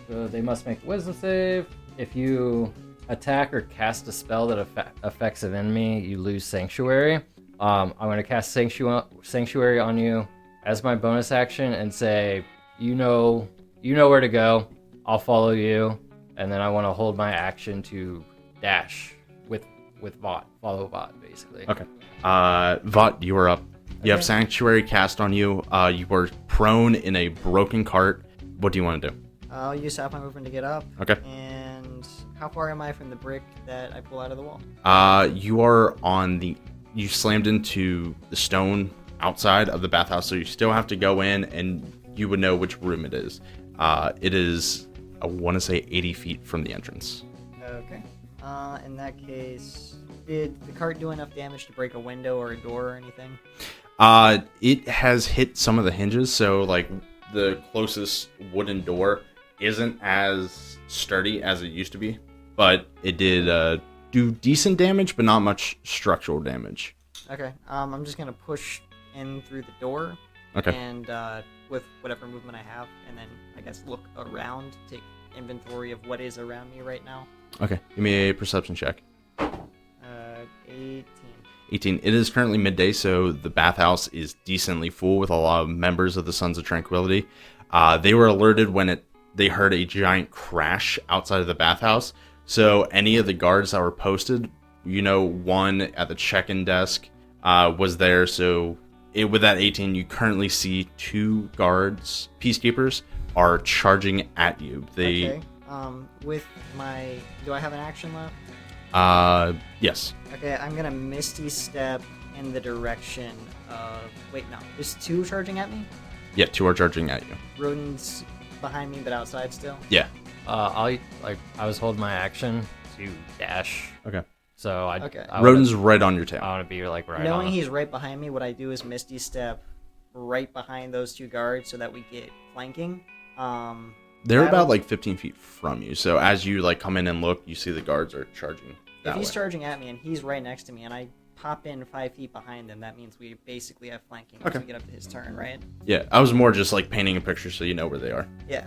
they must make a wisdom save. If you attack or cast a spell that affects an enemy, you lose Sanctuary. I'm going to cast Sanctuary on you as my bonus action and say, you know where to go. I'll follow you, and then I want to hold my action to dash with Vought, follow Vought, basically. Okay. Vought, you are up. You have Sanctuary cast on you. You are prone in a broken cart. What do you want to do? I'll use half my movement to get up. Okay. And how far am I from the brick that I pull out of the wall? You are on the... You slammed into the stone outside of the bathhouse, so you still have to go in, and you would know which room it is. It is, I want to say, 80 feet from the entrance. Okay. In that case, did the cart do enough damage to break a window or a door or anything? It has hit some of the hinges, so like the closest wooden door isn't as sturdy as it used to be, but it did do decent damage, but not much structural damage. Okay. I'm just gonna push in through the door. Okay. And with whatever movement I have, and then I guess look around, take inventory of what is around me right now. Okay. Give me a perception check. 18. 18. It is currently midday, so the bathhouse is decently full with a lot of members of the Sons of Tranquility. They were alerted when they heard a giant crash outside of the bathhouse, so any of the guards that were posted one at the check-in desk was there. So with that 18, you currently see 2 guards, Peacekeepers, are charging at you. Okay. With my... Do I have an action left? Yes. Okay, I'm gonna Misty Step in the direction of... Wait, no. There's 2 charging at me? Yeah, 2 are charging at you. Rhodin's behind me, but outside still? Yeah. I was holding my action to dash. Okay. So Okay. Rhodin's right on your tail. I want to be like right Knowing on. he's right behind me, what I do is Misty Step right behind those 2 guards so that we get flanking. They're that'll- about like 15 feet from you. So as you like come in and look, you see the guards are charging that If he's way. charging at me and he's right next to me and I pop in 5 feet behind him, that means we basically have flanking once Okay. we get up to his turn, right? Yeah, I was more just like painting a picture so you know where they are. Yeah.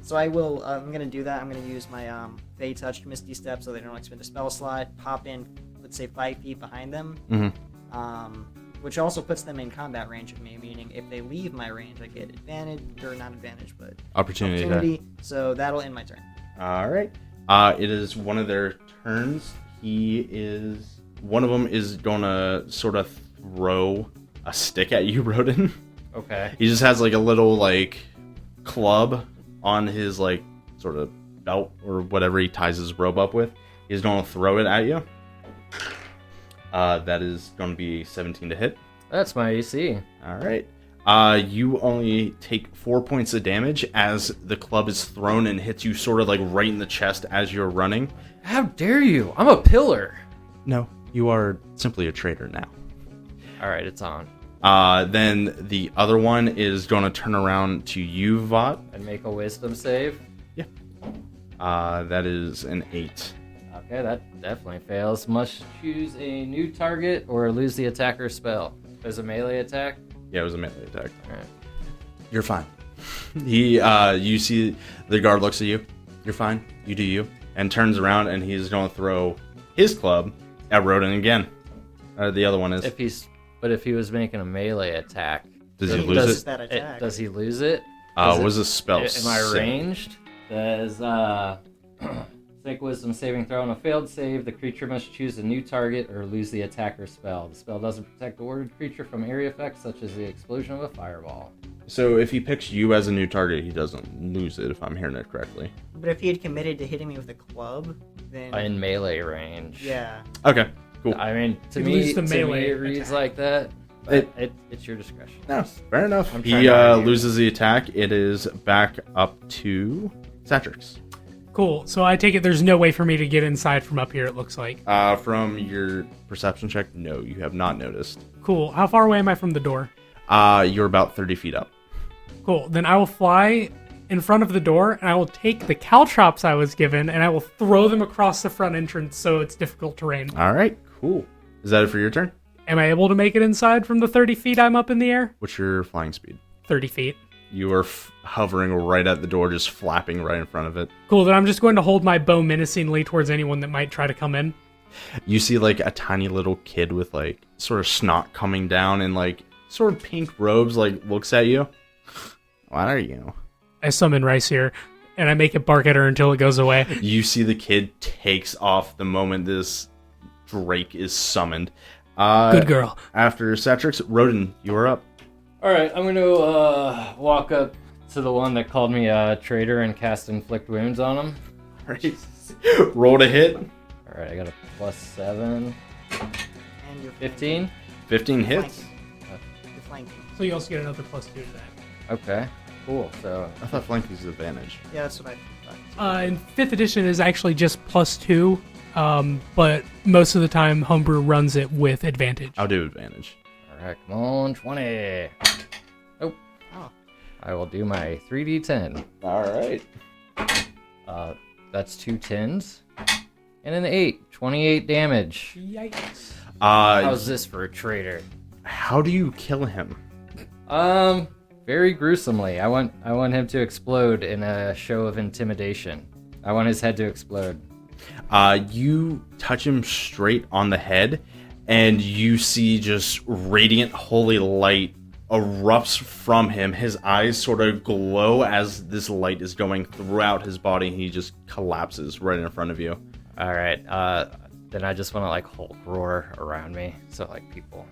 So I will, I'm going to do that. I'm going to use my Fey Touch Misty Step so they don't expend a spell slot, pop in, let's say 5 feet behind them, which also puts them in combat range of me, meaning if they leave my range, I get advantage, or not advantage, but Opportunity. So that'll end my turn. All right. It is one of their turns. One of them is gonna sort of throw a stick at you, Rhodin. Okay. He just has like a little like club on his like sort of belt or whatever he ties his robe up with. He's gonna throw it at you. That is gonna be 17 to hit. That's my AC. All right. You only take 4 points of damage as the club is thrown and hits you sort of like right in the chest as you're running. How dare you? I'm a pillar. No, you are simply a traitor now. All right, it's on. Then the other one is going to turn around to you, Vodt. And make a wisdom save. Yeah. That is an 8. Okay, that definitely fails. Must choose a new target or lose the attacker's spell. There's a melee attack. Yeah, it was a melee attack. All right. You're fine. You see the guard looks at you. You're fine. You do you. And turns around and he's going to throw his club at Rhodin again. The other one is. But if he was making a melee attack, Does he He lose does it? that attack. does he lose it? What was a spell? Am I save? ranged? Does Take wisdom saving throw on a failed save. The creature must choose a new target or lose the attacker's spell. The spell doesn't protect the ordered creature from area effects such as the explosion of a fireball. So if he picks you as a new target, he doesn't lose it, if I'm hearing it correctly. But if he had committed to hitting me with a club, then... In melee range. Yeah. Okay, cool. I mean, to You me, lose the melee it reads attack. like that. But it's your discretion. No, fair enough. I'm He trying to argue. loses the attack. It is back up to Satrix. Cool. So I take it there's no way for me to get inside from up here, it looks like. From your perception check, no, you have not noticed. Cool. How far away am I from the door? You're about 30 feet up. Cool. Then I will fly in front of the door, and I will take the caltrops I was given, and I will throw them across the front entrance so it's difficult terrain. All right, cool. Is that it for your turn? Am I able to make it inside from the 30 feet I'm up in the air? What's your flying speed? 30 feet. You are hovering right at the door, just flapping right in front of it. Cool. Then I'm just going to hold my bow menacingly towards anyone that might try to come in. You see like a tiny little kid with like sort of snot coming down and like sort of pink robes, like looks at you. What are you? I summon Rice here, and I make it bark at her until it goes away. You see the kid takes off the moment this Drake is summoned. Good girl. After Satrix, Rhodin, you are up. All right, I'm going to walk up to the one that called me a traitor and cast Inflict Wounds on him. Right. Roll to hit. All right, I got a +7. And you're 15? 15 hits. You're flanking. So you also get another +2 to that. Okay, cool. So I thought flanking's advantage. Yeah, that's what I thought. In 5th edition is actually just +2, but most of the time Homebrew runs it with advantage. I'll do advantage. all right, come on, 20. Oh, Oh. I will do my 3d10. All right. That's 2 10s and an 8. 28 damage. Yikes. How's this for a traitor? How do you kill him? Very gruesomely. I want him to explode in a show of intimidation. I want his head to explode. You touch him straight on the head, and you see just radiant holy light erupts from him. His eyes sort of glow as this light is going throughout his body. He just collapses right in front of you. All right. then I just want to like Hulk roar around me, so like people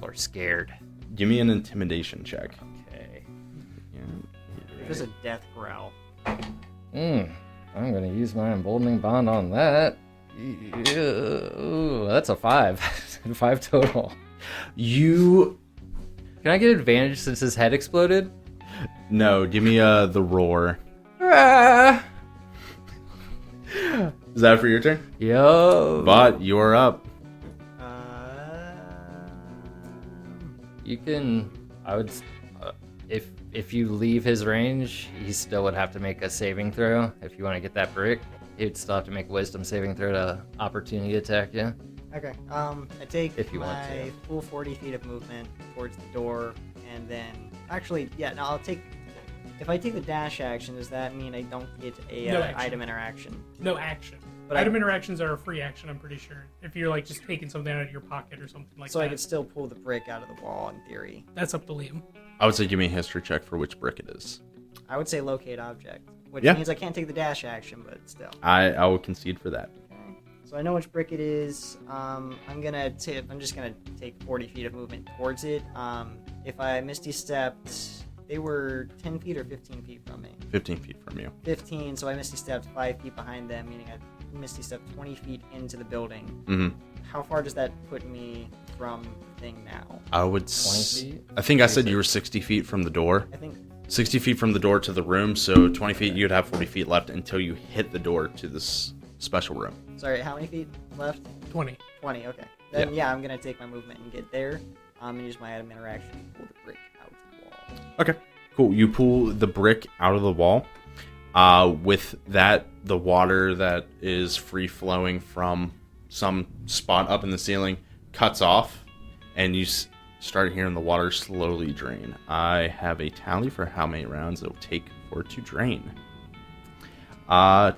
are scared. Give me an intimidation check. Okay. There's a death growl. I'm gonna use my emboldening bond on that. Ooh, that's a 5. 5 total. You... Can I get advantage since his head exploded? No, give me the roar. Ah! Is that for your turn? Yo. Vought, you're up. You can. I would. If you leave his range, he still would have to make a saving throw. If you want to get that brick, he'd still have to make a wisdom saving throw to opportunity attack you. Okay. I take If you want my to. full 40 feet of movement towards the door, and then actually, yeah. No, I'll take. If I take the dash action, does that mean I don't get a No action. item interaction? No action. But Item interactions are a free action, I'm pretty sure. If you're like just taking something out of your pocket or something like So that. I could still pull the brick out of the wall in theory. That's up to Liam. I would say give me a history check for which brick it is. I would say locate object, which Yeah. means I can't take the dash action, but still. I will concede for that. Okay. So I know which brick it is. I'm just gonna take 40 feet of movement towards it. If I misty stepped, they were 10 feet or 15 feet from me. 15 feet from you. 15. So I misty stepped 5 feet behind them, meaning I misty stepped 20 feet into the building. Mm-hmm. How far does that put me from the thing now? I would... 20 feet? I think I said you were 60 feet from the door. I think 60 feet from the door to the room, so 20 feet, you'd have 40 feet left until you hit the door to this special room. Sorry, how many feet left? 20. 20, okay. Then yeah, I'm gonna take my movement and get there. And use my item interaction to pull the brick out of the wall. Okay, cool. You pull the brick out of the wall. With that, the water that is free flowing from some spot up in the ceiling cuts off, and you start hearing the water slowly drain. I have a tally for how many rounds it'll take for it to drain. After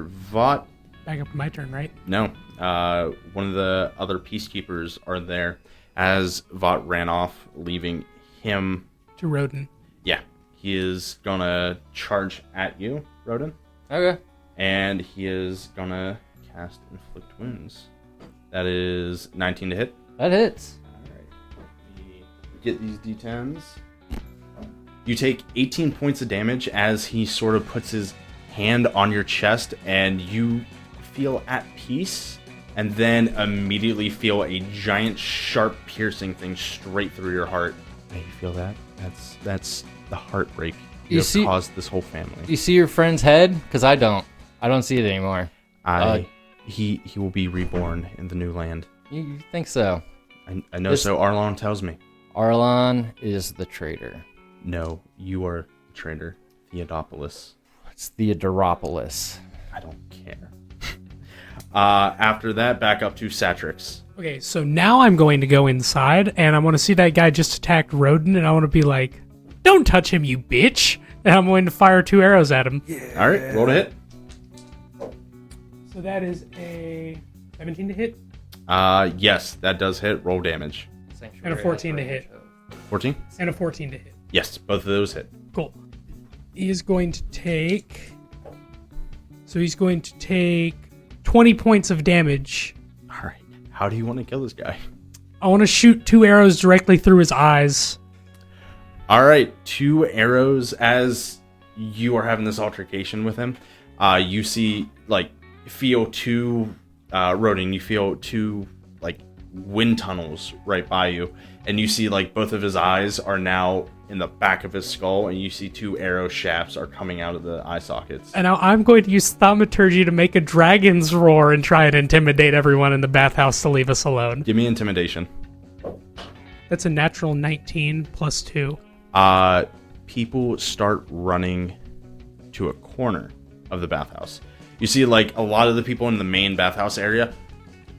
Vought, Back up to my turn, right? no, one of the other Peacekeepers are there as Vought ran off, leaving him. To Rhodin. Yeah, he is gonna charge at you, Rhodin, Okay. and he is gonna cast Inflict Wounds. That is 19 to hit. That hits. Alright, let me get these d10s. You take 18 points of damage as he sort of puts his hand on your chest, and you feel at peace, and then immediately feel a giant, sharp, piercing thing straight through your heart. Hey, you feel that? That's the heartbreak you have caused this whole family. You see your friend's head? Because I don't. I don't see it anymore. He will be reborn in the new land. You think so? I know. So Arlon tells me. Arlon is the traitor. No, you are the traitor, Theodopolis. It's Theodoropoulos. I don't care. After that, back up to Satrix. Okay, so now I'm going to go inside, and I want to see that guy just attacked Rhodin, and I want to be like, "Don't touch him, you bitch!" And I'm going to fire 2 arrows at him. All right, roll to hit. So that is a 17 to hit. Yes, that does hit. Roll damage. And a 14 to hit. 14? And a 14 to hit. Yes, both of those hit. Cool. He is going to take... So he's going to take 20 points of damage. All right. How do you want to kill this guy? I want to shoot 2 arrows directly through his eyes. All right, 2 arrows as you are having this altercation with him. You see, feel 2, Rhodin, you feel 2, wind tunnels right by you. And you see, both of his eyes are now in the back of his skull, and you see 2 arrow shafts are coming out of the eye sockets. And now I'm going to use thaumaturgy to make a dragon's roar and try and intimidate everyone in the bathhouse to leave us alone. Give me intimidation. That's a natural 19 plus 2. People start running to a corner of the bathhouse. You see, a lot of the people in the main bathhouse area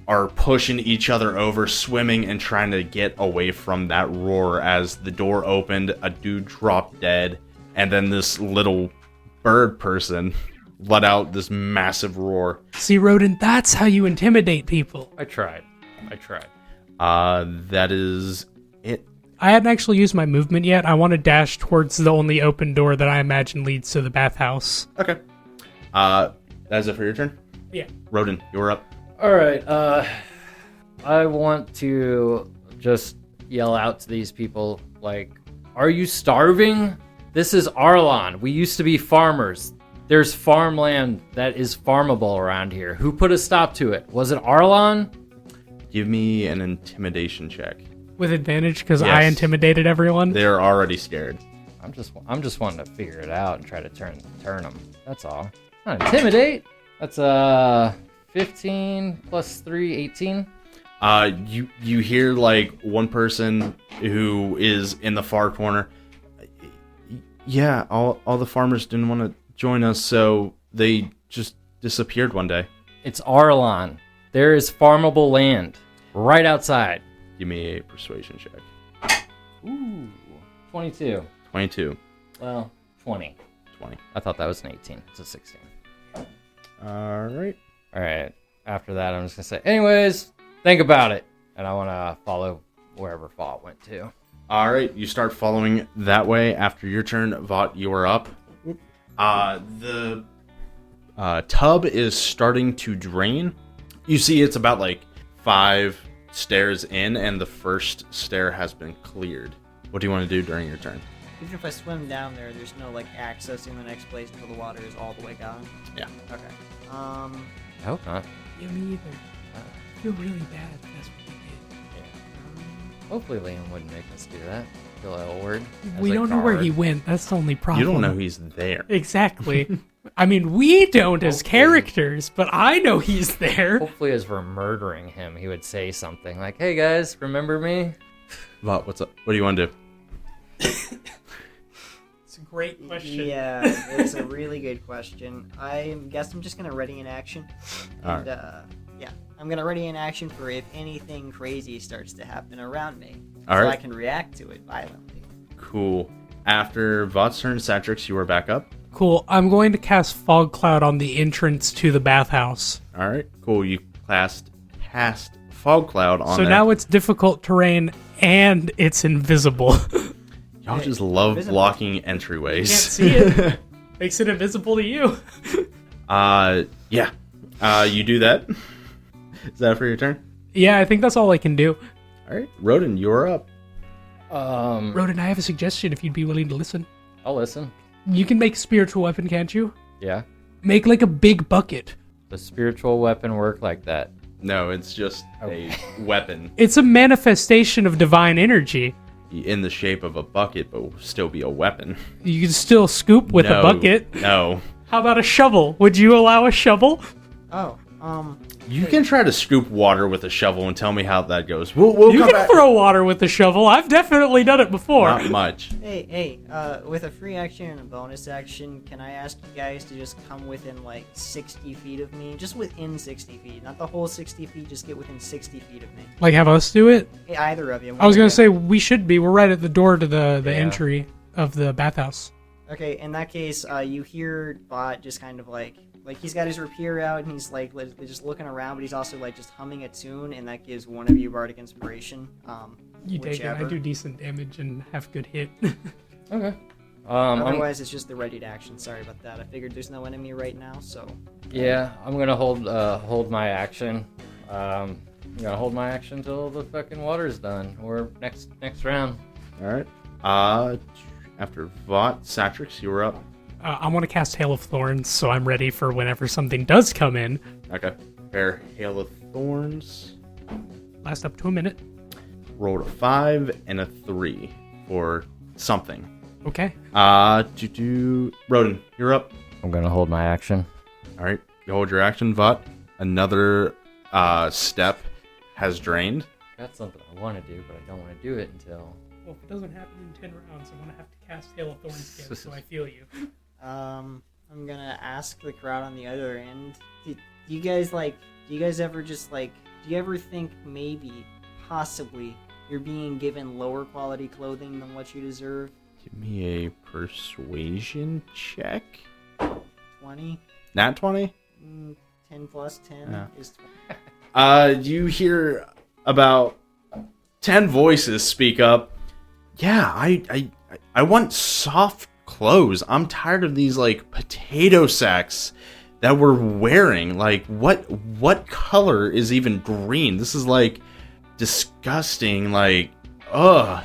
are pushing each other over, swimming, and trying to get away from that roar as the door opened, a dude dropped dead, and then this little bird person let out this massive roar. See, Rhodin, that's how you intimidate people. I tried. That is it. I hadn't actually used my movement yet. I want to dash towards the only open door that I imagine leads to the bathhouse. Okay. That's it for your turn? Yeah. Rhodin, you're up. All right. I want to just yell out to these people, like, are you starving? This is Arlon. We used to be farmers. There's farmland that is farmable around here. Who put a stop to it? Was it Arlon? Give me an intimidation check. With advantage because Yes. I intimidated everyone. They're already scared. I'm just wanting to figure it out and try to turn them. That's all. Not intimidate. That's 15 plus 3, 18. You hear like one person who is in the far corner. Yeah, all the farmers didn't want to join us, so they just disappeared one day. It's Arlon. There is farmable land right outside. Give me a persuasion check. Ooh, 22. 22. Well, 20. 20. I thought that was an 18. It's a 16. All right. All right. After that, I'm just going to say, anyways, think about it. And I want to follow wherever Vodt went to. All right. You start following that way. After your turn, Vodt, you're up. The tub is starting to drain. You see it's about like 5 stairs in, and the first stair has been cleared. What do you want to do during your turn? Even if I swim down there, there's no like accessing the next place until the water is all the way gone. Yeah. Okay. I hope not. Yeah, me either. I feel really bad. That's what we did. Hopefully Liam wouldn't make us do that. Feel L-word. We don't know where he went. That's the only problem. You don't know he's there. Exactly. I mean, we don't as characters, but I know he's there. Hopefully as we're murdering him, he would say something like, hey guys, remember me? Vodt, what's up? What do you want to do? It's a great question. Yeah, it's a really good question. I guess I'm just gonna ready in action. And, yeah, I'm gonna ready in action for if anything crazy starts to happen around me, All so right. I can react to it violently. Cool. After Vot's turn, Satrix, you are back up. Cool. I'm going to cast Fog Cloud on the entrance to the bathhouse. All right. Cool. You cast Fog Cloud on So there. now it's difficult terrain and it's invisible. Y'all just love Invisible. blocking entryways. Can't see it. Makes it invisible to you. Yeah. You do that. Is that for your turn? Yeah, I think that's all I can do. All right. Rhodin, you're up. Rhodin, I have a suggestion if you'd be willing to listen. I'll listen. You can make a spiritual weapon, can't you? Yeah. Make like a big bucket. Does spiritual weapon work like that? No, it's just a weapon It's a manifestation of divine energy. in the shape of a bucket, but will still be a weapon. You can still scoop with No, a bucket. No. How about a shovel? Would you allow a shovel? Oh, You can try to scoop water with a shovel and tell me how that goes. We'll You come can back. throw water with a shovel. I've definitely done it before. Not much. hey, with a free action and a bonus action, can I ask you guys to just come within like 60 feet of me? Just within 60 feet, not the whole 60 feet. Just get within 60 feet of me. Like have us do it? Hey, either of you. I was going to say we should be. We're right at the door to the Yeah. entry of the bathhouse. Okay, in that case, you hear Bot just kind of like he's got his rapier out and he's like just looking around, but he's also like just humming a tune, and that gives one of you bardic inspiration. You take it. I whichever. do decent damage and have good hit. Okay. Otherwise, it's just the ready to action. Sorry about that. I figured there's no enemy right now, so. I'm gonna hold my action. I'm gonna hold my action till the fucking water's done, or next round. All right. After Vought, Satrix, you were up. I want to cast Hail of Thorns, so I'm ready for whenever something does come in. Okay. Prepare Hail of Thorns. Last up to a minute. Rolled a 5 and a 3 for something. Okay. Rhodin, you're up. I'm gonna hold my action. All right. You hold your action, Vought. Another step has drained. Got something I want to do, but I don't want to do it until. Well, if it doesn't happen in 10 rounds, I'm going to have to cast Hail of Thorns again, so I feel you. I'm gonna ask the crowd on the other end. Do you guys ever think maybe, possibly, you're being given lower quality clothing than what you deserve? Give me a persuasion check. 20? Nat 20? 10 plus 10 Yeah. is 20. You hear about 10 voices speak up. Yeah, I want soft clothes. I'm tired of these like potato sacks that we're wearing. Like, what color is even green? This is like disgusting. Like, ugh.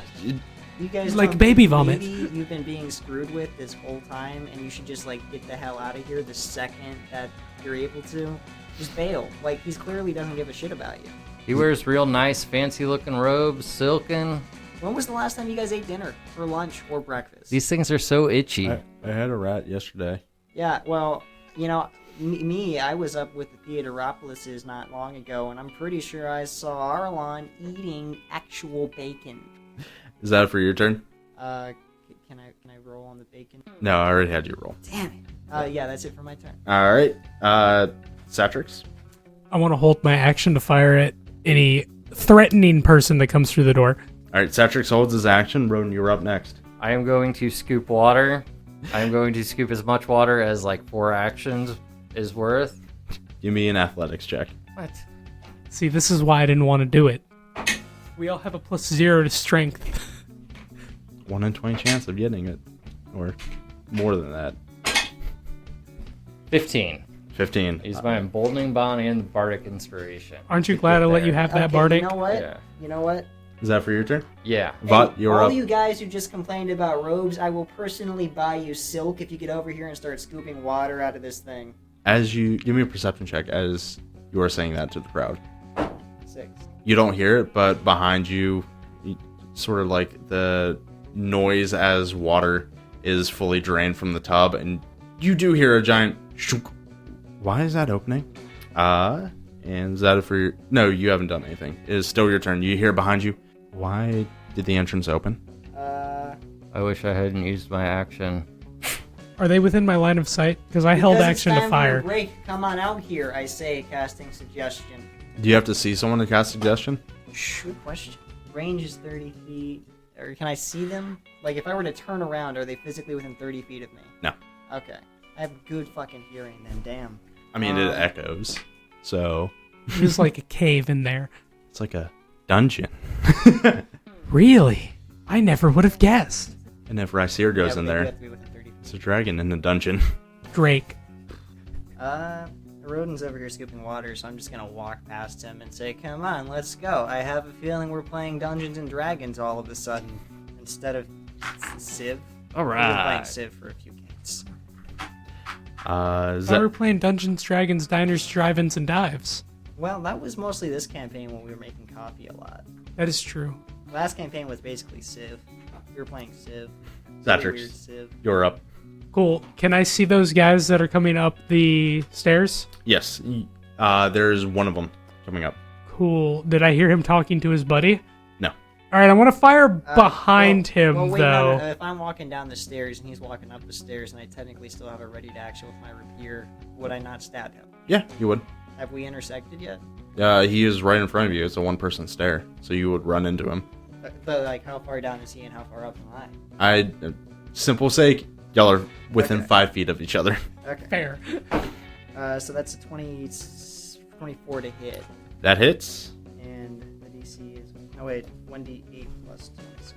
You guys Like don't baby think vomit. Maybe you've been being screwed with this whole time, and you should just like get the hell out of here the second that you're able to. Just bail. Like, he's clearly doesn't give a shit about you. He wears real nice, fancy-looking robes, silken. When was the last time you guys ate dinner for lunch or breakfast? These things are so itchy. I had a rat yesterday. Yeah, well, you know, I was up with the Theodoropoulos not long ago, and I'm pretty sure I saw Arlon eating actual bacon. Is that for your turn? Can I roll on the bacon? No, I already had you roll. Damn it. Yeah, that's it for my turn. All right. Satrix. I want to hold my action to fire at any threatening person that comes through the door. All right, Satrix holds his action. Rhodin, you're up next. I am going to scoop water. I am going to scoop as much water as like 4 actions is worth. Give me an athletics check. What? See, this is why I didn't want to do it. We all have a +0 to strength. 1 in 20 chance of getting it, or more than that. 15. 15. Use my emboldening bond and the bardic inspiration. Aren't you glad I let you have that, Okay, Bardic? You know what? Yeah. You know what? Is that for your turn? Yeah. Vought, Hey, you're all up. you guys who just complained about robes, I will personally buy you silk if you get over here and start scooping water out of this thing. As you give me a perception check as you are saying that to the crowd. 6. You don't hear it, but behind you, sort of like the noise as water is fully drained from the tub, and you do hear a giant shunk. Why is that opening? And is that it for your... No, you haven't done anything. It is still your turn. You hear behind you. Why did the entrance open? I wish I hadn't used my action. Are they within my line of sight? Because I held action to fire. Break. Come on out here, I say, casting suggestion. Do you have to see someone to cast suggestion? Good question. Range is 30 feet. Or can I see them? Like, if I were to turn around, are they physically within 30 feet of me? No. Okay. I have good fucking hearing then, damn. I mean, it echoes. So, There's like a cave in there. it's like a dungeon. Really? I never would have guessed. And if Raisir goes Yeah, in they do there, have to be within 30 feet. it's a dragon in the dungeon. Drake. Rodin's over here scooping water, so I'm just gonna walk past him and say, come on, let's go. I have a feeling we're playing Dungeons and Dragons all of a sudden, instead of Civ. All We've been playing right. Civ for a few games. Is We're that... playing Dungeons, Dragons, Diners, Drive-Ins, and Dives. Well, that was mostly this campaign when we were making coffee a lot. That is true. Last campaign was basically Civ. We were playing Civ. Satrix. Really weird Civ. You're up. Cool. Can I see those guys that are coming up the stairs? Yes. There's one of them coming up. Cool. Did I hear him talking to his buddy? No. All right, I want to fire behind him, wait, though. No. If I'm walking down the stairs and he's walking up the stairs and I technically still have a ready to action with my rapier, would I not stab him? Yeah, you would. Have we intersected yet? He is right in front of you. It's a one-person stair, so you would run into him. But like, how far down is he and how far up am I? Simple sake, y'all are within Okay. 5 feet of each other. Okay. Fair. So that's a 24 to hit, That hits. and the DC is 1d8 plus 2. So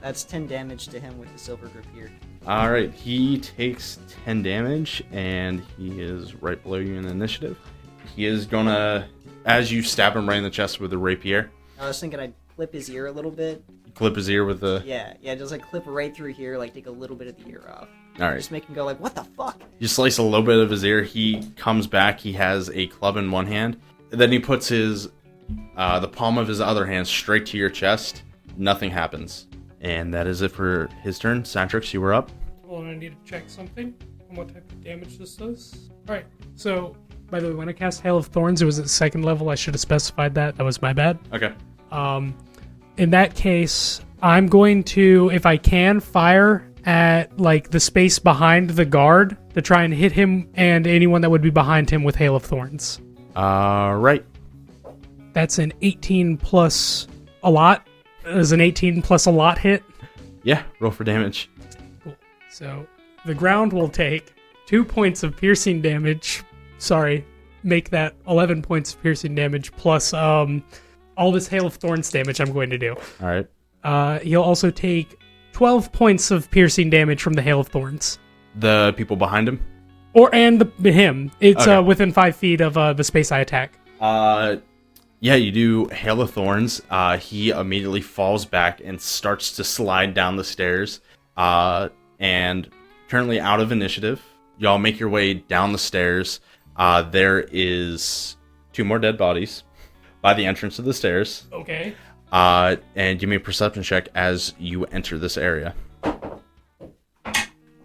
that's 10 damage to him with the silver rapier. All right, he takes 10 damage, and he is right below you in the initiative. He is gonna, as you stab him right in the chest with the rapier, I was thinking I'd clip his ear a little bit. clip his ear with the... Yeah, just like clip right through here, like take a little bit of the ear off. All right. Just make him go like, what the fuck? You slice a little bit of his ear. He comes back. He has a club in one hand. Then he puts his the palm of his other hand straight to your chest. Nothing happens. And that is it for his turn. Satrix, you were up. Hold on, I need to check something on what type of damage this does. Alright, so, by the way, when I cast Hail of Thorns, it was at 2nd level. I should have specified that. That was my bad. Okay. In that case, I'm going to, if I can, fire at, like, the space behind the guard to try and hit him and anyone that would be behind him with Hail of Thorns. Right. That's an 18 plus a lot. Is an 18 plus a lot hit. Yeah, roll for damage. Cool. So the ground will take 2 points of piercing damage. Sorry, make that 11 points of piercing damage plus all this Hail of Thorns damage I'm going to do. All right. He'll also take 12 points of piercing damage from the Hail of Thorns. The people behind him? Him. It's Okay. within 5 feet of the space I attack. Yeah, you do Hail of Thorns. He immediately falls back and starts to slide down the stairs. And currently out of initiative. Y'all make your way down the stairs. There is 2 more dead bodies by the entrance of the stairs. Okay. And give me a perception check as you enter this area.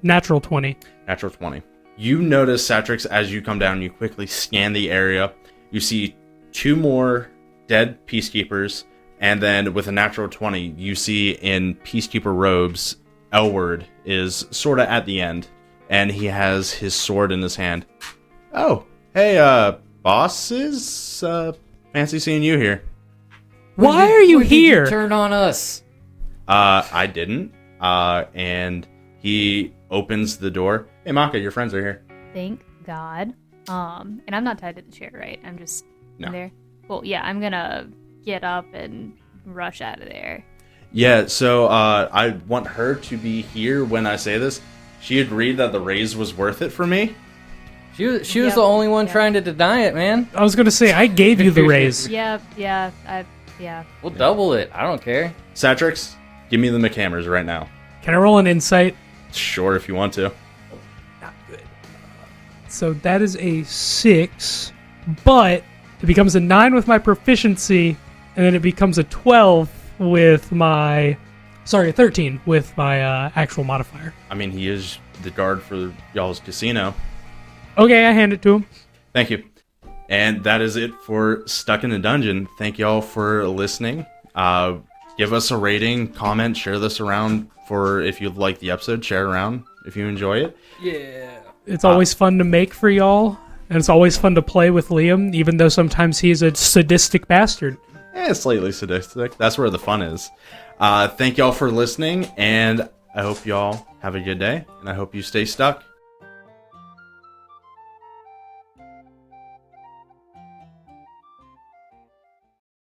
Natural 20. Natural 20. You notice, Satrix, as you come down, you quickly scan the area. You see 2 more dead Peacekeepers, and then with a natural 20, you see in Peacekeeper robes, Elward is sort of at the end, and he has his sword in his hand. Oh, hey, bosses? Fancy seeing you here. Why are you When did here? turn on us. I didn't. And he opens the door. Hey, Maka, your friends are here. Thank God. And I'm not tied to the chair, right? I'm just No. there. Well, yeah, I'm gonna get up and rush out of there. Yeah, so I want her to be here when I say this. She agreed that the raise was worth it for me. She was Yep, the only one yep. trying to deny it, man. I was gonna say I gave you the raise. Yeah. We'll double it. I don't care. Satrix, give me the McHammers right now. Can I roll an insight? Sure, if you want to. So that is a 6, but it becomes a 9 with my proficiency, and then it becomes a 12 with my... Sorry, a 13 with my actual modifier. I mean, he is the guard for y'all's casino. Okay, I hand it to him. Thank you. And that is it for Stuck in a Dungeon. Thank y'all for listening. Give us a rating, comment, share this around for if you like the episode. Share it around if you enjoy it. Yeah. It's always fun to make for y'all, and it's always fun to play with Liam, even though sometimes he's a sadistic bastard. Slightly sadistic. That's where the fun is. Thank y'all for listening, and I hope y'all have a good day, and I hope you stay stuck.